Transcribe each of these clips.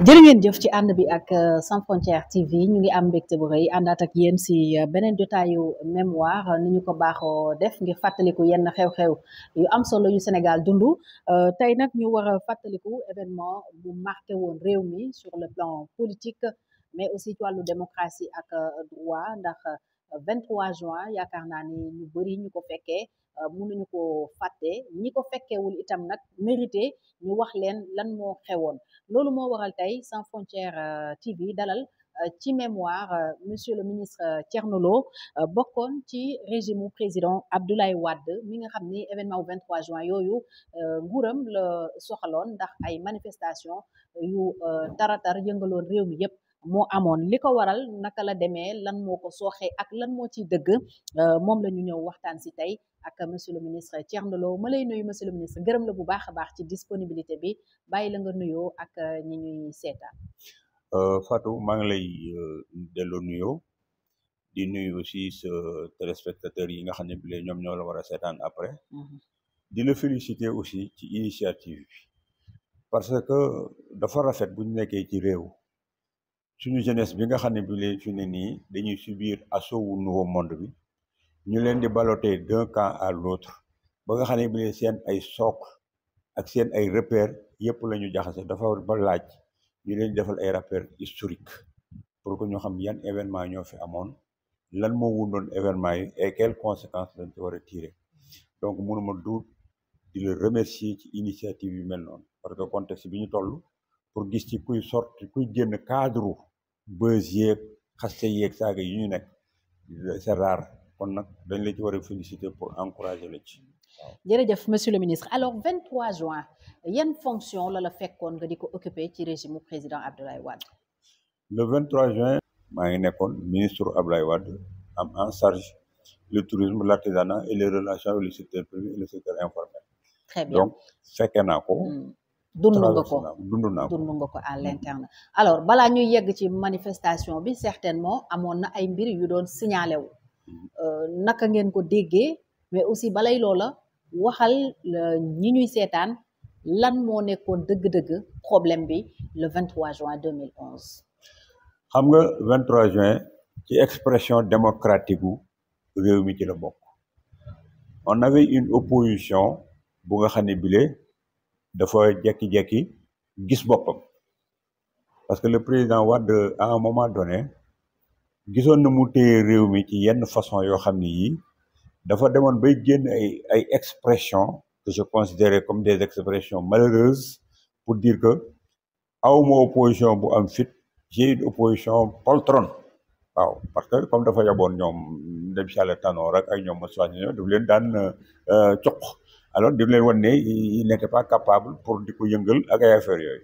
jërë ngeen jëf ci ànd bi ak Sans Frontières TV ñu ngi am mbégte bu rëy àndaat ak yéen si beneen jotaayu mémoire ni ñu ko baaxoo def ngir fàttaliku yenn xew-xew yu am solo yu Sénégal dundu tey nag ñu war a fàttaliku événement bu marqué woon réew mi sur le plan politique mais aussi ci wàllu démocratie ak droit ndax 23 juin yaakaar naa ni ñu bëri ñu ko fekkee mënuñu ko fàtte ñi ko fekkeewul itam nag mérité ñu wax leen lan moo xewoon. loolu moo waral tey Sans Frontières TV dalal ci mémoire monsieur le ministre Thierno Lo bokkoon ci régime mu président Abdoulaye Wade mi nga xam ni événement bu 23 juin yooyu nguuram la soxaloon ndax ay manifestation yu taratar yëngaloon réew mi yépp moo amoon li ko waral naka la demee lan moo ko sooxee ak lan moo ciy dëgg moom la ñu ñëw waxtaan si tey ak monsieur le ministre Thierno Lo ma lay nuyu monsieur le ministre gërëm la bu baax a baax ci disponibilité bi bàyyi la nga nuyoo ak ñi ñuy seetaan. Fatou maa ngi lay delloo nuyoo di nuyu aussi sa téléspectateurs yi nga xam ne bi ñoom ñoo la war a seetaan après. di la féliciter aussi ci initiative bi parce que dafa rafet bu ñu nekkee ci réew suñu jeunesse bi nga xam ne bi fi ne nii dañuy subir assaut wu nouveau monde bi ñu leen di balloter d'un camp à l'autre ba nga xam ne bi seen ay socle ak seen ay repères yëpp la ñu jaxase dafa ba laaj ñu leen defal ay rappels historiques pour que ñu xam yan événement ñoo fi amoon lan moo wundoon événement yi et quelles conséquences lañ ci war a tirer donc mënuma du di la remercier ci initiative yu mel noonu parce que contexte bi ñu toll pour gis ci kuy génn cadre buzz yeeg xaste yeeg saaga yi ñu nekk c'est rare kon nag dañ la ci war a féliciter pour encourager la ci. jërëjëf monsieur le ministre alors 23 juin yan fonction la fekkoon nga di ko occupé ci régime mu président Abdoulaye Wade. le 23 juin maa ngi nekkoon ministre Abdoulaye Wade am en charge le tourisme l'artisanat et les relations avec le secteur privé et le secteur informel. très bien donc fekkee naa ko. dund nga ko dund nga ko à l'interne alors balaa ñuy yegg ci manifestation bi certainement amoon na ay mbir yu doon signalé wu naka ngeen ko déggee mais aussi balay loola waxal ñi ñuy seetaan lan moo nekkoon dëgg-dëgg problème bi le 23 juin 2011. xam nga 23 juin ci expression démocratique gu réew mi ci la bokk on avait une opposition bu nga xam ne bile dafa jekki-jekki gis boppam parce que le président Wade à un moment donné gisoon na mu téye réew mi ci yenn façon yoo xam ne yii dafa demoon bay génn ay expressions que je considérais comme des expressions malheureuses pour dire que awma opposition bu am fit j'ai une opposition poltronne waaw parce que comme dafa yaboon ñoom dem si àlla Tanor rek ak ñoom Moussa Niasse daf leen daan coq alors di leen wan ne il n'était pas capable pour di ko yëngal ak ay affaires yooyu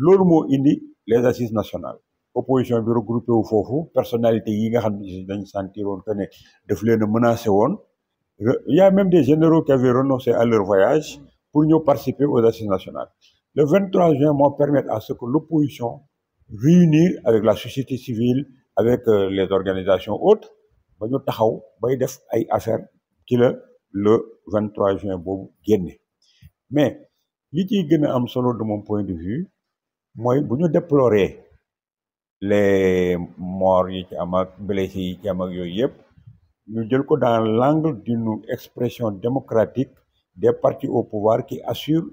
loolu moo indi les assises nationales opposition bi regroupé wu foofu personnalité yi nga xam ne dañ sentiroon que ne daf leen a menacé woon il y a même des généraux qui avaient renoncé à leur voyage pour ñëw participer aux assises nationales le 23 juin moo permettre à ce que l'opposition réunir avec la société civile avec les organisations autres ba ñu taxaw bay def ay affaires ci la le 23 juin boobu génne mais li ciy gën a am solo de mon point de vue mooy bu ñu déplorer les morts yi ci am ak blessés yi ci am ak yooyu yëpp ñu jël ko dans l'angle d'une expression démocratique des partis au pouvoir qui assurent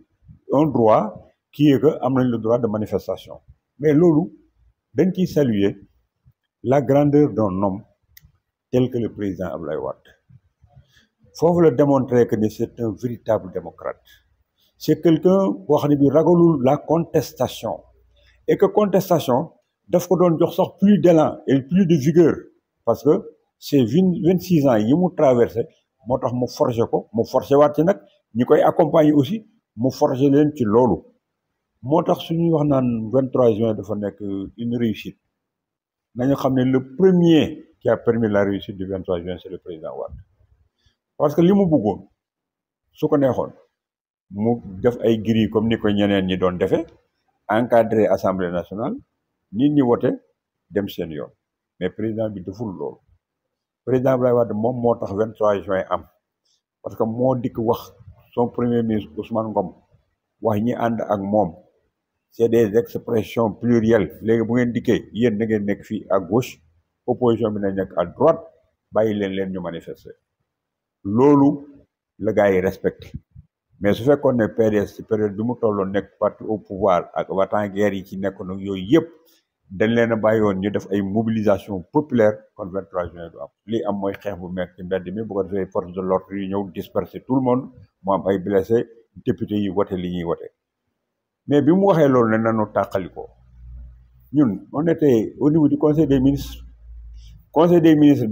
un droit qui est que am nañ le droit de manifestation mais loolu dañ ciy saluer la grandeur d'un homme tel que le président Abdoulaye Wade foofu la démontrer que ni c'est un véritable démocrate c'est quelqu'un boo xam ne bi ragalul la contestation et que contestation daf ko doon jox sax plus d'élan et plus de vigueur parce que ces 26 ans yi mu traversé moo tax mu forger ko mu forger waat ci nag ñi koy accompagner aussi mu forger leen ci loolu moo tax suñuy wax naan 23 juin dafa nekk une réussite nañu xam ne le premier qui a permis la réussite du 23 juin c'est le président Wade parce que li mu bëggoon su ko neexoon mu def ay grilles comme ni ko ñeneen ñi doon defee encadrer assemblée nationale nit ñi wote dem seen yoon mais président bi deful loolu président Abdoulaye Wade moom moo tax 23 juin am parce que moo dikk wax son premier ministre Ousmane Ngom wax ñi ànd ak moom c'est des expressions plurielles léegi bu ngeen dikkee yéen da ngeen nekk fii à gauche opposition bi na nekk à droite bàyyi leen ñu manifester loolu la gars yi respecté mais su fekkoon ne PDS ci période bi mu tolloon nekk parti au pouvoir ak va-t-en-guerre yi ci nekkoon ak yooyu yëpp dañ leen a bàyyi woon ñu def ay mobilisation populaire kon 23 juin du am lii am mooy xeex bu meek ci mbedd mi bu ko defee force de l'ordre yi ñëw disperser tout le monde mu am ay blessés député yi wote li ñuy wote mais bi mu waxee loolu ne nanu tàqalikoo ñun on était au niveau du conseil des ministres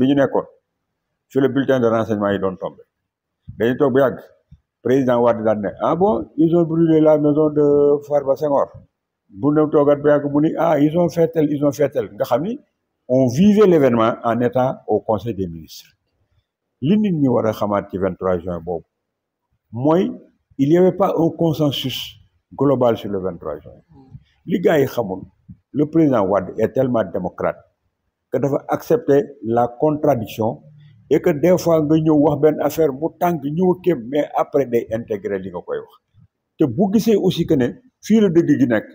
bi ñu nekkoon sur le bulletin de renseignement yi doon tombé dañuy toog bu yàgg président Wade daan ne ah bon ils ont brûlé la maison de Farba Senghor bu ne toogaat bu yàgg mu ni ils ont fait tel nga xam ni on vivait l'événement en étant au conseil des ministres li nit ñi war a xamaat ci 23 juin boobu mooy il y avait pas un consensus global sur le 23 juin li gars yi xamul le président Wade est tellement démocrate que dafa accepter la contradiction et que des fois nga ñëw wax benn affaire mu tànk ñëw a kéem mais après day intégrer li nga koy wax te bu gisee aussi que ne fii la dëgg gi nekk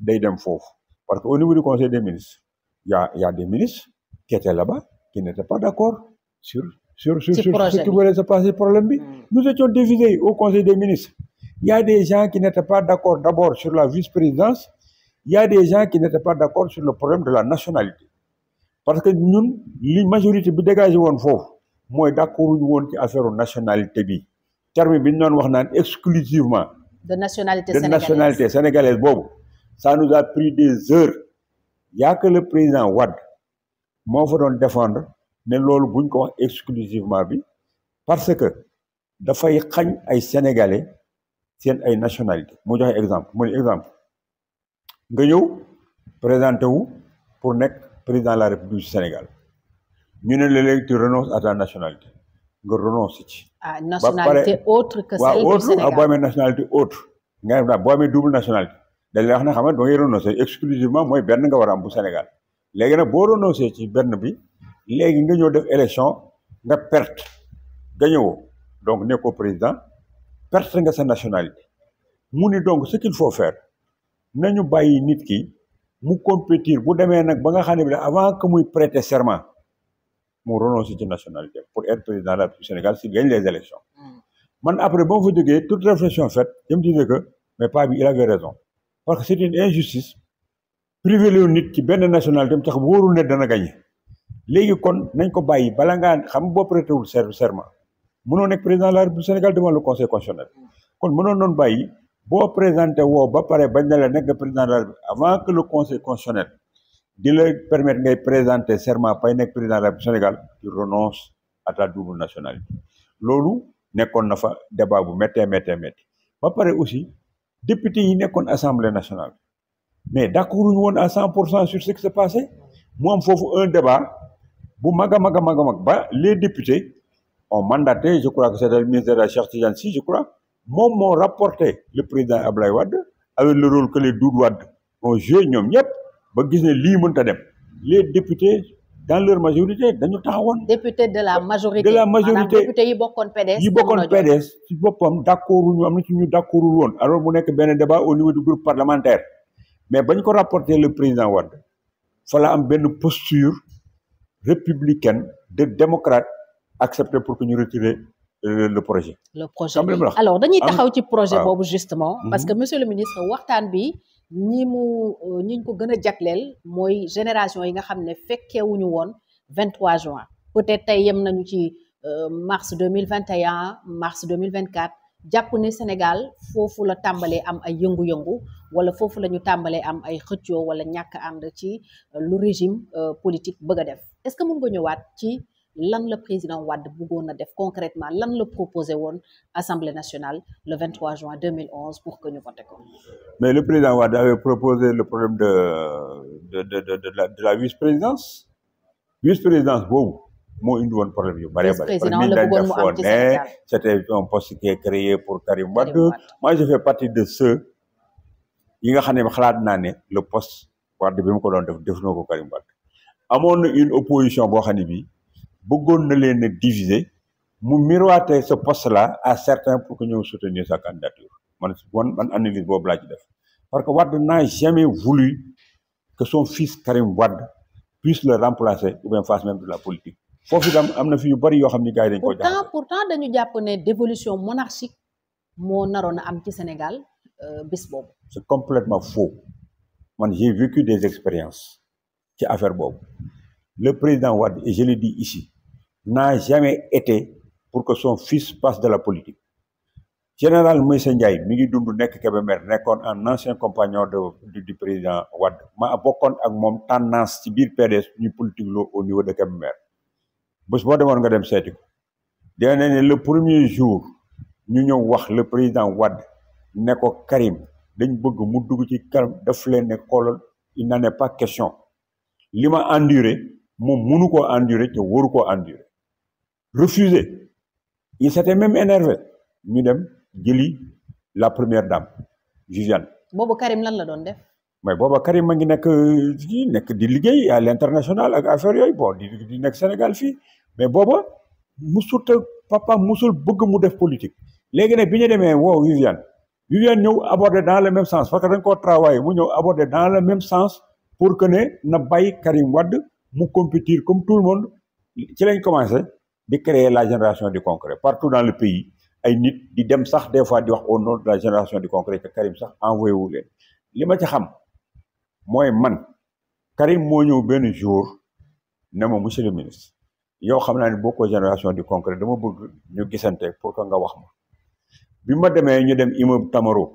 day dem foofu parce que au niveau du conseil des ministres y a des ministres qui étaient là-bas qui n'étaient pas d'accord sur ce qui voulait se passer problème bi nous étions divisés au conseil des ministres il y a des gens qui n'étaient pas d'accord d'abord sur la vice-présidence il y a des gens qui n'étaient pas d'accord sur le problème de la nationalité parce que ñun li majorité bi dégagé woon foofu mooy d'accord ñu woon ci affaire nationalité bi terme bi ñu doon wax naan exclusivement de nationalité sénégalaise boobu ça nous a pris des heures y a que le président Wade moo fa doon défendre ne loolu buñ ko wax exclusivement bi parce que dafay xañ ay sénégalais seen ay nationalité mu joxe exemple mu ne exemple nga ñëw présenté wu pour nekk président de la République du Sénégal ñu ne la léegi tu renonces à ta nationalité nga renonce ci. nationalité autre que celle du Sénégal boo amee nationalité autre nga ne boo amee double nationalité dañ lay wax ne xam nga da ngay renoncer exclusivement mooy benn nga war a am bu Sénégal léegi nag boo renoncer ci benn bi léegi nga ñëw def élection nga perte gañewoo donc nekkoo président perte nga sa nationalité mu ni donc ce qu'il faut faire nañu bàyyi nit ki mu compétir bu demee nag ba nga xam ne bi avant que muy prêter serment mu renoncer ci nationalité pour être président de la République du Sénégal s'il gagne les élections man après ba ma fa jógee toute réflexion faite je me disais que mais pas bi il avait raison parce que c'est une injustice privilégié nit ci benn nationalité am tax wóorul ne dana gagner léegi kon nañ ko bàyyi bala ngaa xam boo prêté wul serment mënoo nekk président de la République du Sénégal devant le conseil constitutionnel kon mënoon noonu bàyyi boo présenté woo ba pare bañ na la nekk président de la République avant que le conseil constitutionnel di la permettre ngay présenter serment pay nekk président de la République du Sénégal tu renonces à ta double nationalité loolu nekkoon na fa débat bu méttee ba pare aussi député yi nekkoon assemblée nationale mais d'accord ñu woon à 100% sur ce qui s'est passé mu am foofu un débat bu mag a mag ba les députés ont mandaté je crois que c'était le ministre de la Cheikh Tidiane Sy je crois moom moo rapporté le président Abdoulaye Wade avec le rôle que les Doudou Wade ont joué ñoom ñëpp ba gis ne lii mënta dem les députés dans leur majorité dañu taxawoon. député de la majorité maanaam député yi bokkoon PDS. ci boppam d'accord ñu am na ci ñu d'accordul woon alors mu nekk benn débat au niveau du groupe parlementaire mais bañ ko rapporté le président Wade fa la am benn posture républicaine de démocrate accepté pour que ñu retirer le projet. alors dañuy taxaw ci projet boobu justement. parce que monsieur le ministre waxtaan bi ñi ko gën a jagleel mooy génération yi nga xam ne fekkeewuñu woon 23 juin peut-être tey yem nañu ci mars 2021 mars 2024 jàpp ne Sénégal foofu la tàmbalee am ay yëngu-yëngu wala foofu la ñu tàmbalee am ay xëccoo wala ñàkk ànd ci lu régime politique bëgg a def est-ce que mën nga ñëwaat ci lan la président Wade bëggoon a def concrètement lan la proposé woon Assemblée nationale le 23 juin 2011 pour que ñu voté ko. Mais le président Wade avait proposé le problème de la vice-présidence. Vice-présidence boobu moo indi woon problème yu bari bari. vice-président la bëggoon mu am ci Sénégal. C'était un poste qui est créé pour Karim Wade. Moi je fais partie de ceux yi nga xam ne xalaat naa ne le poste Wade bi mu ko doon def na ko Karim Wade. amoon na une opposition boo xam ne bii bëggoon na leen a diviser mu miroiter ce poste là à certains pour que ñëw soutenir sa candidature man analyse boobu laa ci def parce que Wade n'a jamais voulu que son fils Karim Wade puisse le remplacer ou bien fasse même de la politique foofu itam am na fi yu bari yoo xam ni gars yi dañ ko jaxase. pourtant dañu jàpp ne dévolution monarchique moo naroon a am ci Sénégal bis boobu. C'est complètement faux. Man, j'ai vécu des expériences ci affaire boobu. Le président Wade, et je le dis ici, n'a jamais été pour que son fils passe de la politique. Général Moïse Ndiaye mi ngi dund nekk Kébémer nekkoon un ancien compagnon du président Wade ma bokkoon ak moom tendance ci biir PDS ñu politique loo au niveau de Kébémer bés boo demoon nga dem seeti ko dina ne le premier jour ñu ñëw wax le président Wade ne ko Karim dañ bëgg mu dugg ci kanam daf leen ne xoolal il n'en est pas question li ma enduré moom mënu koo enduré te waru koo enduré refusé il s'était même énervé ñu dem jëli la première dame Viviane. boobu Karim lan la doon def. mais booba Karim ma ngi nekk di liggéey à l'international ak affaire yooyu bon di nekk Sénégal fii mais booba papa musul bëgg mu def politique. léegi nag bi ñu demee woo Viviane ñëw aborder dans le même sens parce que dañ koo travailler mu ñëw aborder dans le même sens pour que ne na bàyyi Karim Wade mu compétir comme tout le monde ci lañ commencé di créer la génération du concret partout dans le pays. ay nit di dem sax des fois di wax au nom de la génération du concret que Karim sax envoyé wu leen li ma ci xam mooy man Karim moo ñëw benn jour ne ma monsieur le ministre yow xam naa ne bokkoo génération du concret dama bëgg ñu gisante pour que nga wax ma bi ma demee ñu dem immeuble Tamaro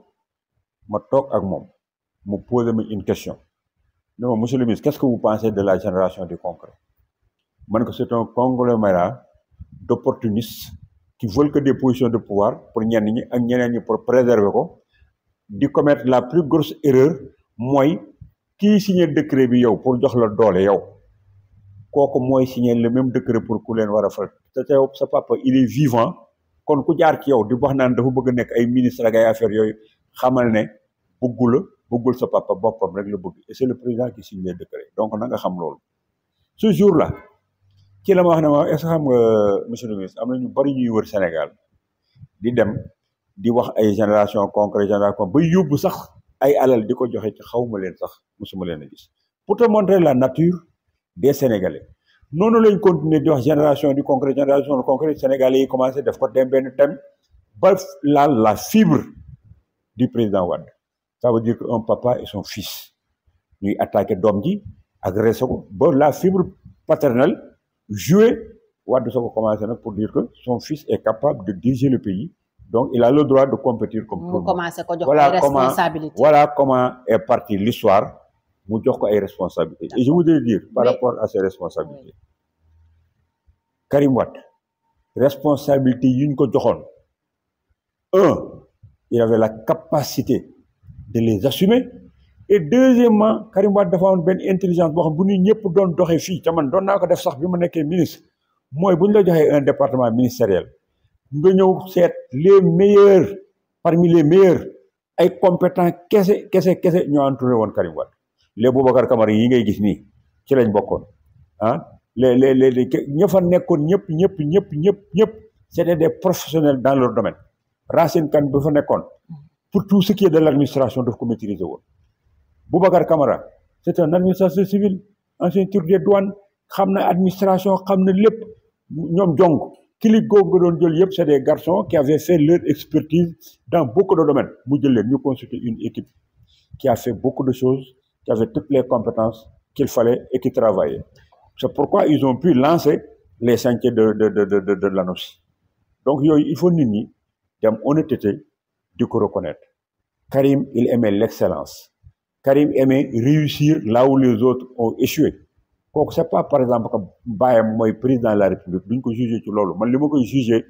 ma toog ak moom mu posé ma une question ne ma monsieur le ministre qu'est-ce que vous pensez de la génération du concret man que c'est un conglomérat d'opportunistes qui veulent que des positions de pouvoir pour ñenn ñi ak ñeneen ñi pour préserver ko di commettre la plus grosse erreur mooy kii signé décret bi yow pour jox la doole yow kooku mooy signé le même décret pour ku leen war a fal te yow sa papa il est vivant kon ku jaar ci yow di wax naan dafa bëgg a nekk ay ministre ak ay affaires yooyu xamal ne bëggul sa papa boppam rek la bëgg et c'est le président qui signe les décrets donc na nga xam loolu ce jour-là ci la ma wax ne ma est-ce que xam nga monsieur le ministre am na ñu bari ñuy wër Sénégal di dem di wax ay génération concret génération ba yóbbu sax ay alal di ko joxe ci xawma leen sax musuma leen a gis pour te montrer la nature des Sénégalais noonu lañ continuer di wax génération du concret Sénégalais yi commencé def ko dem benn thème ba laal la fibre du président Wade ça veut dire que un papa et son fils ñuy attaqué doom ji agressé ko ba la fibre paternelle jouer Wade soo ko commencé nag pour dire que son fils est capable de diriger le pays donc il a le droit de compétir comme tout le monde. commencé ko jox ay responsabilités. Voilà comment est partie l'histoire mu jox ko ay responsabilités et je voudrais dire par rapport à ces responsabilités Karim Wade responsabilité yi ñu ko joxoon il avait la capacité de les assumer et deuxièmement Karim Wade dafa amoon benn intelligence boo xam bu ñu ñëpp doon doxee fii ca man doon naa ko def sax bi ma nekkee ministre mooy bu ñu la joxee un département ministériel nga ñëw seet les meilleurs parmi les meilleurs ay compétents kese ñoo entouré woon Karim Wade les Boubacar Camara yi ngay gis nii ci lañ bokkoon les ña fa nekkoon ñëpp c'était des professionnels dans leur domaine Racine Kane ba fa nekkoon pour tout ce qui est de l'administration daf ko maîtriser woon Boubacar Camara c'est un administrateur civil ancien tour des douanes xam na administration xam na lépp ñoom jong kili googu nga doon jël yëpp c'est des garçons qui avaient fait leur expertise dans beaucoup de domaines mu jël leen ñu constituer une équipe qui a fait beaucoup de choses qui avait toutes les compétences qu'il fallait et qui travaillait c'est pourquoi ils ont pu lancer les chantiers de l'ANOCI donc yooyu il faut nit ñi dem honnêteté di ko reconnaître Karim il aimait l'excellence Karim aimait réussir là où les autres ont échoué kooku c'est pas par exemple que bàyyam mooy président de la République duñ ko jugé ci loolu man li ma koy jugé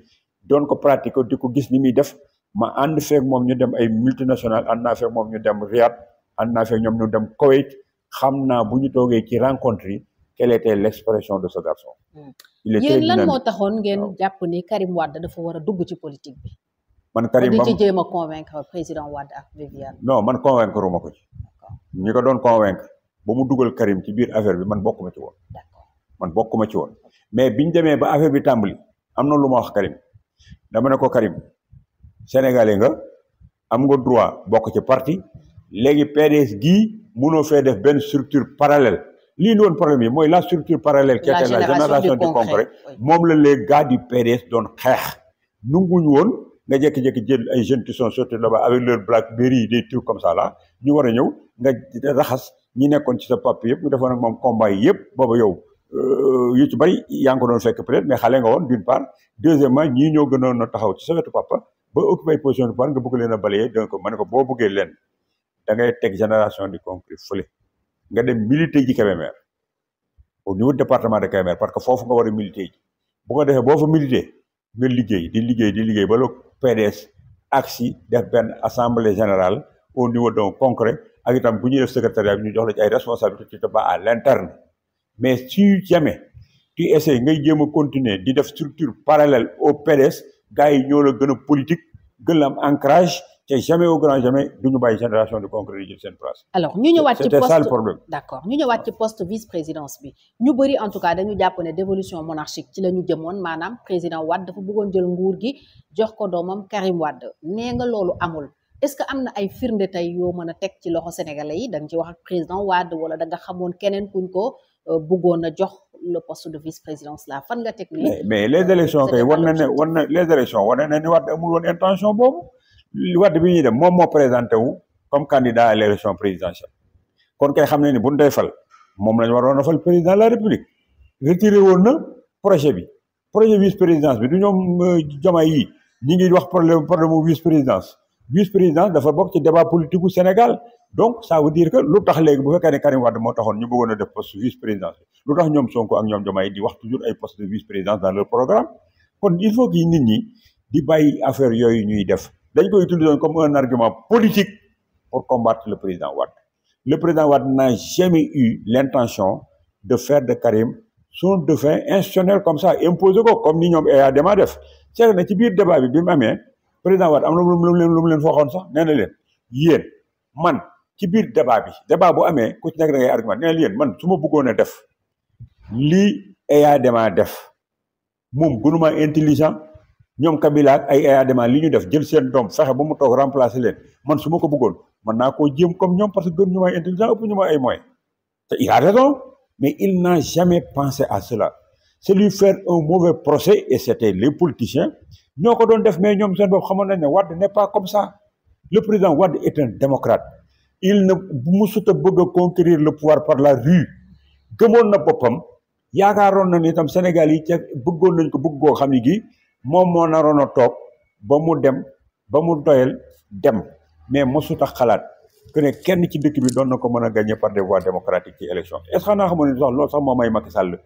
doon ko pratiquer di ko gis ni muy def ma ànd feek moom ñu dem ay multinationales ànd naa feek moom ñu dem Riyad ànd naa feek ñoom ñu dem Koweït xam naa bu ñu toogee ci rencontre yi quelle était l'expression de ce garçon. il était yéen lan moo taxoon ngeen jàpp ni Karim Wade dafa war a dugg ci politique bi. man Karim di ci jéem a convaincre président Wade ak Viviane. non man convaincre ma ko ci. ñi ko doon convaincre ba mu dugal Karim ci biir affaire bi man bokkuma ci woon. man bokkuma ci woon mais biñ demee ba affaire bi tàmbali am na lu ma wax Karim dama ne ko Karim sénégalais nga am nga droit bokk ci parti léegi PDS gii mënoo fee def benn structure parallèle lii ni woon problème yi mooy la structure parallèle qui était la génération du concret moom la les gars du PDS doon xeex nunguñu woon nga jékki-jékki jël ay jeunes qui sont sortis là-bas avec leur BlackBerry des trucs comme ça là ñu war a ñëw nga raxas ñi nekkoon ci sa papier yëpp nga defoon ak moom combat yi yëpp booba yow yu ci bari yaa ngi ko doon fekk peut-être mais xale nga woon d'une part deuxièmement ñii ñoo gënoon a taxaw ci sa wetu papa ba occupé position de pouvoir nga bëgg leen a balayer donc ma ne ko boo bëggee leen da ngay teg génération du concret fële nga dem militer ji Kébémer au niveau département de Kébémer parce que foofu nga war a militer ji bu ko defee boo fa militer nga liggéey di liggéey ba la PDS ak si def benn assemblée générale au niveau d'un concret ak itam bu ñuy def secrétariat bi ñu jox la ci ay responsabilités tu te bats à l'interne mais si jamais tu essaies ngay jéem a continuer di def structure parallèle au PDS gars yi ñoo la gën a politique gën la am ancrage te jamais au grand jamais du ñu bàyyi génération de concret yi jël seen place. alors ñu ñëwaat ci poste c'était ça le problème. d'accord ñu ñëwaat ci poste vice-présidence bi ñu bëri en tout cas dañu jàpp ne dévolution monarchique ci la ñu jëmoon maanaam président Wade dafa bëggoon jël nguur gi jox ko doomam Karim Wade nee nga loolu amul est-ce que am na ay firnde tey yoo mën a teg ci loxo sénégalais yi da nga ci wax ak président Wade wala da nga xamoon keneen kuñ ko bëggoon a jox le poste de vice-présidence là fan nga teg nii. mais les élections kay war na les élections war na ne Wade amul woon intention boobu. Wade bi ñuy dem moom moo présenté wu comme candidat à l'élection présidentielle kon kay xam ne ni bu ñu day fal moom lañu waroon a fal président de la république retiré woon na projet vice-présidence bi du ñoom Diomaye yi ñi ngi wax problème mu vice-présidence dafa bokk ci débat politique gu Sénégal donc ça veut dire que lu tax léegi bu fekkee ne Karim Wade moo taxoon ñu bëggoon a def poste vice-présidence lu tax ñoom Sonko ak ñoom Diomaye di wax toujours ay poste de vice-présidence dans leur programme kon il faut que nit ñi di bàyyi affaire yooyu ñuy def dañ koy utiliser comme un argument politique pour combattre le président Wade. Le président Wade n'a jamais eu l'intention de faire de Karim son dauphin institutionnel comme ça, imposer ko comme ni ñoom EADMA def. C'est que ci biir débat bi mu amee président Wade am na lu mu leen fooxoon sax nee na leen yéen man ci biir débat bu amee ku ci nekk da ngay argument nee na leen man su ma bëggoon a def lii EADMA def moom gënuma intelligent. ñoom Kabila ak ay ADMA li ñu def jël seen doom fexe ba mu toog remplacer leen man su ma ko bëggoon mën naa koo jéem comme ñoom parce que gën ñu may intelligent ëpp ñu may ay moyens te il a raison mais il n'a jamais pensé à cela c'est lui faire un mauvais procès et c'était les politiciens ñoo ko doon def mais ñoom seen bopp xamoon nañ ne Wade n'est pas comme ça le président Wade est un démocrate il ne musut a bëgg a conquérir le pouvoir par la rue gëmoon na boppam yaakaaroon na ni itam Sénégal yi ca bëggoon nañ ko bëgg goo xam ne gi moom moo naroon a toog ba mu dem ba mu doyal dem mais mosut a xalaat que ne kenn ci dëkk bi doon na ko mën a gagner par des voies démocratiques ci élection est-ce que xanaa xamoon ne sax loolu sax moo may Macky Sall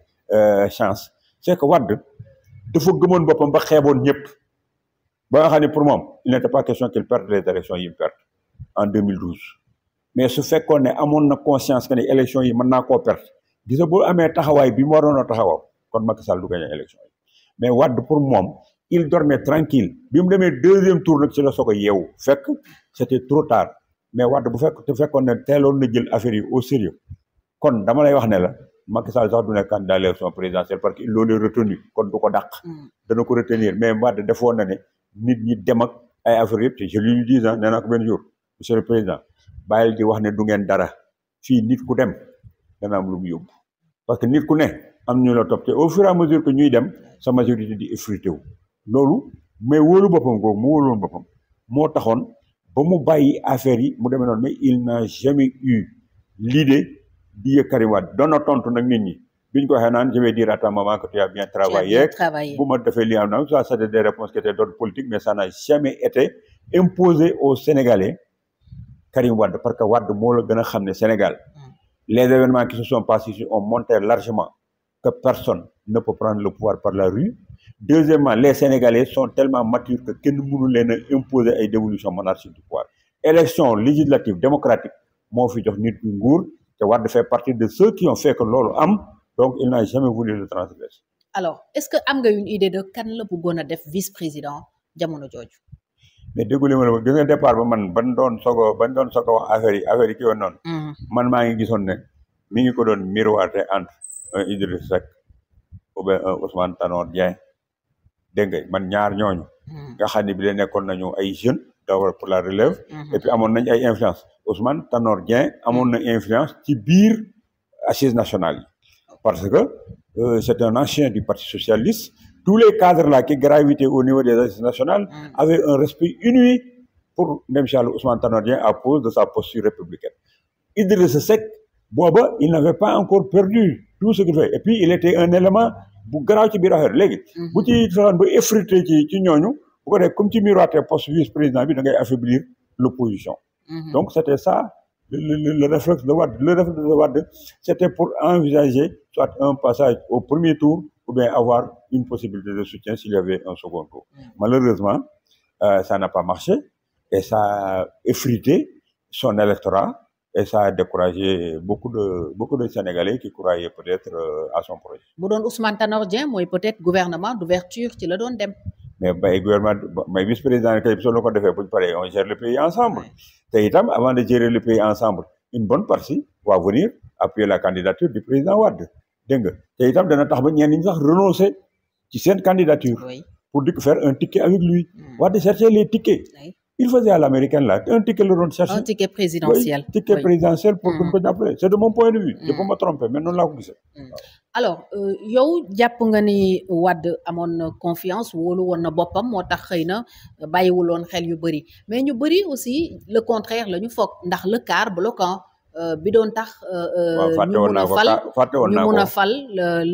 chance c'est que Wade dafa gëmoon boppam ba xeeboon ñëpp ba nga xam ne pour moom il n'était pas question qu'il perde les élections yi mu perte en 2012 mais su fekkoon ne amoon na conscience que ne élections yi mën naa koo perte gis nga bu amee taxawaay bi mu waroon a taxawoo kon Macky Sall du gagner élection yi mais Wade pour moom il dormait tranquille bi mu demee deuxième tour nag ci la soog a yeewu fekk c'était trop tard mais Wade bu fekkoon ne teeloon na jël affaire yi au sérieux kon dama lay wax ne la Macky Sall sax du nekk candidat à l'élection présidentielle parce que il l'aurait retenu kon du ko dàq dana ko retenir mais Wade defoon na ne nit ñi dem ak ay affaires yëpp te je lui dis nee naa ko benn jour monsieur le président bàyyil di wax ne du ngeen dara fii nit ku dem dana am lu mu yóbbu parce que nit ku ne am ñu la topp te au fur et à mesure que ñuy dem sa majorité di effrité wu loolu mais wóolu boppam googu mu wóoloon boppam moo taxoon ba mu bàyyi affaire yi mu demee noonu mais il n'a jamais eu l'idée di yëg Karim Wade doon na tontu nag nit ñi biñ ko waxee naan je vais dire à ta maman que tu as bien travaillé bu ma defee li am na ça c'est des réponses qui étaient d'ordre politique mais ça n'a jamais été imposé aux Sénégalais Karim Wade parce que Wade moo la gën a xam ne Sénégal les événements qui se sont passés ici ont montré largement que personne ne peut prendre le pouvoir par la rue. Deuxièmement, les Sénégalais sont tellement matures que kenn mënu leen a imposer ay dévolution monarchique du pouvoir. Élection législative démocratique moo fi jox nit ñi nguur te Wade fait partie de ceux qui ont fait que loolu am donc il n'a jamais voulu le transgresser. Alors est-ce que am nga une idée de kan la bëggoon a def vice-président jamono jooju. mais déggule ma la gis nga départ ba man ban doon soog a wax affaire yi ki woon noonu. man maa ngi gisoon ne mi ngi ko doon miroiter entre un Idriss Seck ou bien un Ousmane Tanor Dieng dégg nga man ñaar ñooñu. nga xam ne bi la nekkoon nañu ay jeunes d'abord pour la relève. Et puis amoon nañ ay influence Ousmane Tanor Dieng amoon na influence ci biir assises nationales yi parce que c'est un ancien du Parti socialiste. Tous les cadres là qui gravitaient au niveau des assises nationales avaient un respect inouï pour ndem si Yàlla Ousmane Tanor Dieng à cause de sa posture républicaine. Idrissa Seck booba il n'avait pas encore perdu tout ce qu'il fait et puis il était un élément bu garaaw ci biir affaire léegi bu ci fexoon ba effrité ci ñooñu bu ko def comme ci miroité poste vice-président bi da ngay affaiblir l'opposition. Donc c'était ça le réflexe de Wade. Le réflexe de Wade c'était pour envisager soit un passage au premier tour ou bien avoir une possibilité de soutien s'il y avait un second tour. Malheureusement ça n'a pas marché et ça a effrité son électorat et ça a découragé beaucoup de Sénégalais qui croyaient peut-être à son projet. bu doon Ousmane Tanor Dieng mooy peut-être gouvernement d'ouverture ci la doon dem. mais gouvernement mais vice-président kay soo la ko defee bu ñu paree on gère le pays ensemble. te itam avant de gérer le pays ensemble une bonne partie va venir appuyer la candidature du président Wade dégg nga te itam dana tax ba ñenn ñi sax renoncer ci seen candidature. pour di faire un ticket avec lui. Wade chercher les tickets. Il faisait à l'américaine là un ticket la doon chercher. Un ticket présidentiel. Oui, ticket présidentiel pour ko jàppale. C'est de mon point de vue. Je peux me tromper mais noonu laa ko gisee. Alors yow jàpp nga ni Wade amoon na confiance wóolu woon na boppam moo tax xëy na bàyyiwuloon xel yu bëri mais ñu bëri aussi le contraire la ñu foog ndax le quart bloquant bi doon tax. ñu mun a fal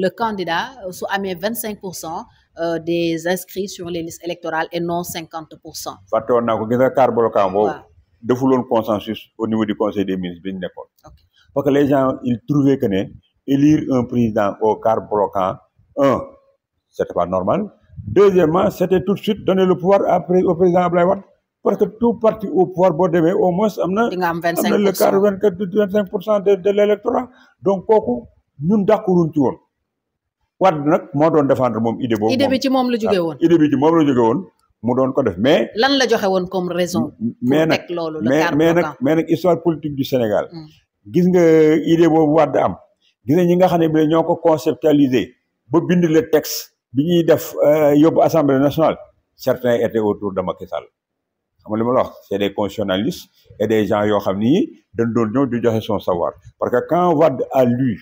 le candidat su amee 25%. Des inscrits sur les listes électorales et non 50%. fàtte woon naa ko gis nga quart bloquant boobu. defuloon consensus au niveau du conseil des ministres bi ñu nekkoon. parce que les gens ils trouvaient que ne élire un président au quart bloquant c'était pas normal. Deuxièmement c'était tout de suite donner le pouvoir au président Abdoulaye Wade parce que tout parti au pouvoir boo demee au moins am na. di nga am 25% am na le quart 25% de l'électorat donc kooku ñun d'accorduñ ci woon. Wade nag moo doon défendre moom idée boobu. idée bi ci moom la jógee woon. idée bi ci moom la jógee woon mu doon ko def mais. lan la joxe woon comme raison. mais nag mais nag histoire politique du Sénégal. gis nga idée boobu Wade am. gis nga ñi nga xam ne bi ñoo ko conceptualiser ba bind le texte bi ñuy def yóbbu Assemblée nationale certains étaient autour de Macky Sall xam nga li ma la wax c'est des constitutionnalistes et des gens yoo xam ni dañ doon ñëw di joxe son savoir parce que quand Wade a lu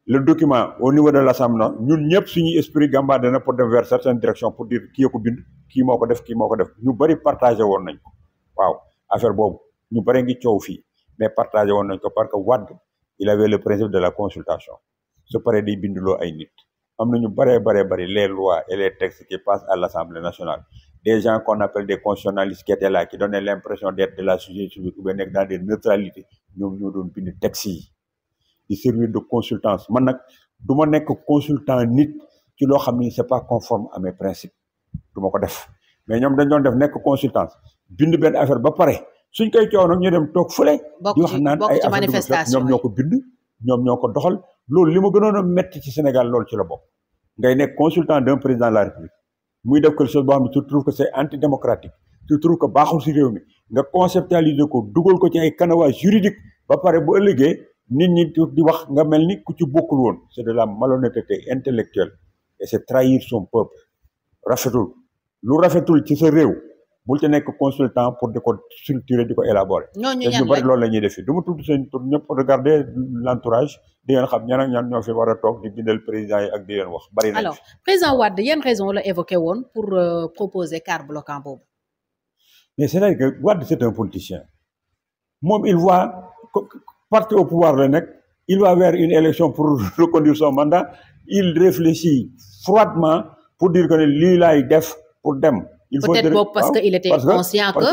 le document au niveau de l'Assemblée ñun ñëpp suñuy esprit gambade na pour dem vers certaines directions pour dire kii ko bind kii moo ko def kii moo ko def ñu bëri partagé woon nañ ko waaw affaire boobu ñu bëri ngi coow fii mais partagé woon nañ ko parce que Wade il avait le principe de la consultation su paree di binduloo ay nit am na ñu bëri les lois et les textes qui passent à l'Assemblée nationale des gens qu'on appelle des constitutionnalistes qui étaient là qui donnaient l'impression d'être de la société civile ou bien nekk dans des neutralités ñoom ñoo doon bind textes yi di servir de consultance man nag du ma nekk consultant nit ci loo xam ni c'est pas conforme à mes principes du ma ko def mais ñoom dañ doon def nekk consultance bind benn affaire ba pare suñ koy coow nag ñu dem toog fële di wax naan ay affaire ñoom ñoo ko bind ñoom ñoo ko doxal loolu li ma gënoon a metti ci Sénégal loolu ci la bokk ngay nekk consultant d'un président de la République muy def quelque chose boo xam ne tu trouves que c'est antidémocratique tu trouves que baaxul ci réew mi nga conceptualiser ko dugal ko ci ay canevas juridique ba pare bu ëllëgee nit ñi di wax nga mel ni ku ci bokkul woon c'est de la malhonnêteté intellectuelle et c'est trahir son peuple rafetul lu rafetul ci sa réew bul te nekk consultant pour di ko structurer di ko élaborer. ñu bari loolu la ñuy def fii du ma tudd seen tur ñëpp regarder l'entourage di ngeen xam ñan ak ñan ñoo fi war a toog di bindal président yi ak di leen wax bari nañ. alors président Wade yan raison la évoqué woon pour proposer quart bloquant boobu. mais c'est-à-dire que Wade c'est un politicien moom il voit parti au pouvoir la nekk il va vers une élection pour reconduire son mandat il réfléchit froidement pour dire que ne lii laay def pour dem. il faut peut-être boobu parce que il était conscient que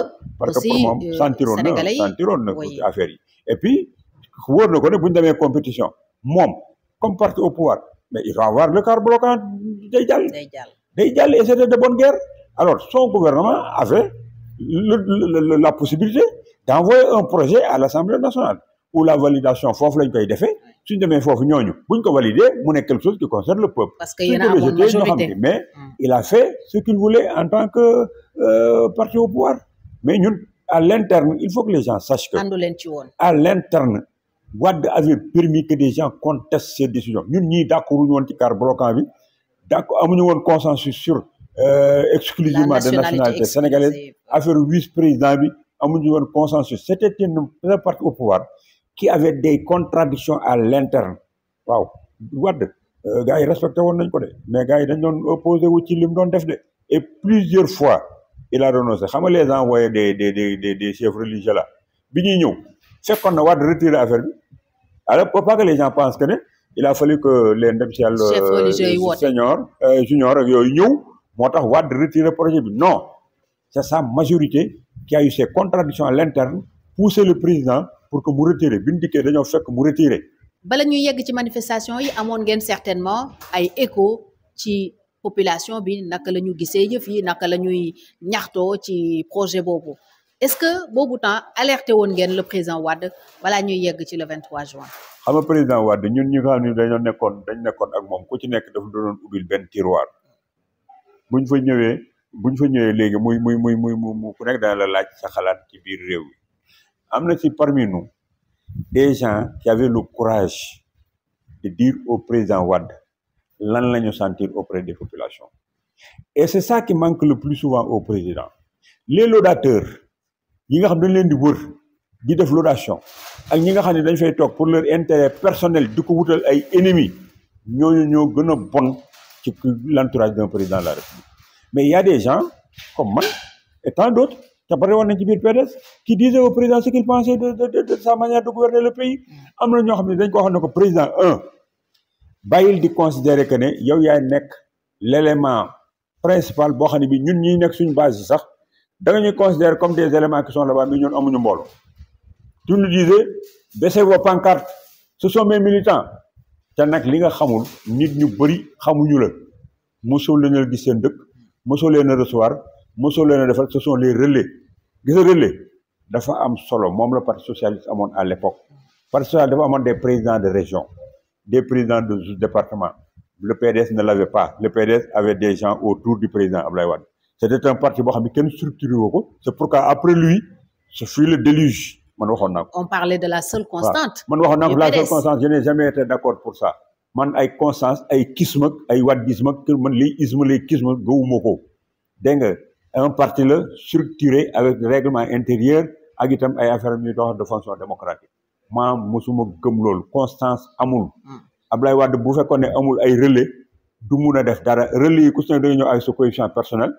aussi moom sentiroon na ci affaire yi et puis wóor na ko ne bu ñu demee compétition moom comme parti au pouvoir mais il va avoir le quart bloquant day jàll et c'était de bonne guerre alors son gouvernement avait la possibilité d'envoyer un projet à l'Assemblée nationale où la validation foofu lañ koy defee suñ demee foofu ñooñu buñ ko valider mu nekk quelque chose qui concerne le peuple. parce que yéen a amoon majorité mais il a fait ce qu'il voulait en tant que parti au pouvoir mais ñun à l'interne il faut que les gens sachent que. àndu leen ci woon. à l'interne Wade avait permis que des gens contestent ces décisions ñun ñii d'accord ñu woon ci quart bloquant bi d'accord amuñu woon consensus sur exclusivement de nationalité sénégalaise affaire vice-président bi amuñu woon consensus c'était un parti au pouvoir qui avait des contradictions à l'interne waaw Wade gars yi respecté woon nañ ko de mais gars yi dañ doon opposé wu ci li mu doon def de et plusieurs fois il a renoncé xam nga les envoyés des chefs religieux là bi ñuy ñëw fekkoon na Wade retiré affaire bi alors pour pas que les gens pensent que ne il a fallu que les ndem si yàlla senior junior ak yooyu ñëw moo tax Wade retiré projet bi non c'est sa majorité qui a eu ses contradictions à l'interne pousser le président pour que mu retiré bi ñu dikkee dañoo fekk mu retiré. bala ñuy yegg ci manifestation yi amoon ngeen certainement ay écho ci population bi naka la ñu gisee yëf yi naka la ñuy ñaxtoo ci projet boobu est-ce que boobu temps alerté woon ngeen le président Wade balaa ñuy yegg ci le 23 juin. xam nga président Wade ñun ñu nga xam ne dañ nekkoon ak moom ku ci nekk dafa doon ubbil benn tiroir buñ fa ñëwee léegi muy ku nekk dana la laaj sa xalaat ci biir réew mi am na ci parmi nous des gens qui avaient le courage de dire au président Wade lan la ñu sentir auprès des populations et c'est ça qui manque le plus souvent au président les laudateurs yi nga xam dañ leen di wër di def laudation ak ñi nga xam ne dañ fay toog pour leur intérêt personnel di ko wutal ay ennemis ñooñu ñoo gën a bon ci l'entourage d'un président de la République mais il y a des gens comme man et tant d'autres te pare woon nañ ci biir PDS qui disaient au président ce qu'il pensait de sa manière de gouverner le pays am na ñoo xam ne dañ ko wax ne ko président bàyyil di considérer que ne yow yaay nekk l'élément principal boo xam ne bi ñun ñiy nekk suñu base yi sax da nga ñuy considérer comme des éléments qui sont là-bas mais ñun amuñu mbooloo tu nous disais baissez vos pancartes ce sont mes militants te nag li nga xamul nit ñu bëri xamuñu la mosoo leen a gis seen dëkk mosoo leen a recevoir mosoo leen a defal ce sont les relais gis nga relais dafa am solo moom la parti socialiste amoon à l'époque parti socialiste dafa amoon des présidents de région des présidents de département le PDS ne l'avait pas le PDS avait des gens autour du président Abdoulaye Wade c'était un parti boo xam ne kenn structuré woo ko c'est pourquoi après lui ce fut le déluge man waxoon naa ko. on parlait de la seule constante. man waxoon naa ko la seule constante je n'ai jamais été d'accord pour ça man ay constance ay kisme ak ay wadisme ak man liy isme liy kisme gëwuma ko dégg nga un parti la structuré avec règlement intérieur ak itam ay affaires ñuy dox de fonction démocratique maa mosuma gëm loolu constance amul. Abdoulaye Wade bu fekkoon ne amul ay relais du mun a def dara relais yi ku si ne da nga ñëw avec sa coefficient personnel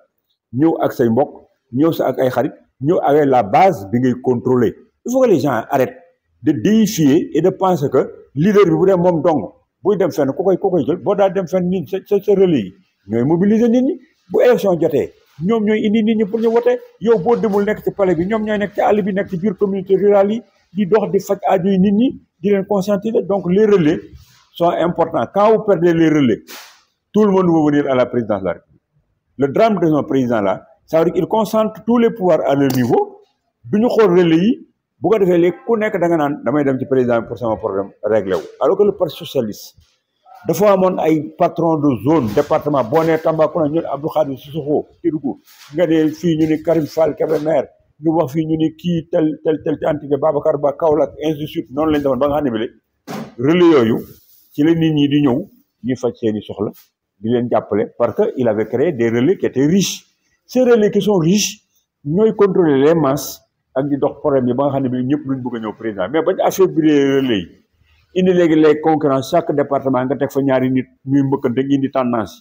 ñëw ak say mbokk ñëw sa ak ay xarit ñëw avec la base bi ngay contrôler il faut que les gens arrêtent de déifier et de penser que leader bi bu dee moom dong buy dem fenn ku koy jël boo daal dem fenn nit sa relais yi ñooy mobiliser nit ñi bu élection jotee ñoom ñooy indi nit ñi pour ñu voter yow boo demul nekk ci palais bi ñoom ñooy nekk ci àll bi nekk ci biir communauté rurale yi di dox di faj aajo yi nit ñi di leen conscientiser donc les relais sont importants quand vous perdez les relais tout le monde va venir à la présidence de la République le drame de son président là ça veut dire qu'il concentre tous les pouvoirs à leur niveau du ñu xool relais yi bu ko defee léegi ku nekk da nga naan damay dem ci président pour sama problème réglé wu alors que le parti socialiste dafa amoon ay patron de zone département boo nee Tambacounda ñu ne Abdou Khadir Sissoko Kédougou nga ne fii ñu ne Karim Fall Kébémer ñu wax fii ñu ne kii tel ci antique Babacar Ba Kaolack ainsi de suite noonu lañ defoon ba nga xam ne bi relais yooyu ci la nit ñi di ñëw ñuy faj seeni soxla di leen jàppale parce que il avait créé des relais qui étaient riches ces relais qui sont riches ñooy contrôler les masses ak di dox problème yi ba nga xam ne bi ñëpp luñ bëgg a ñëw président mais bañ affaiblir relais yi indi léegi les concurrents chaque département nga teg fa ñaari nit ñuy mbëkkante indi tendance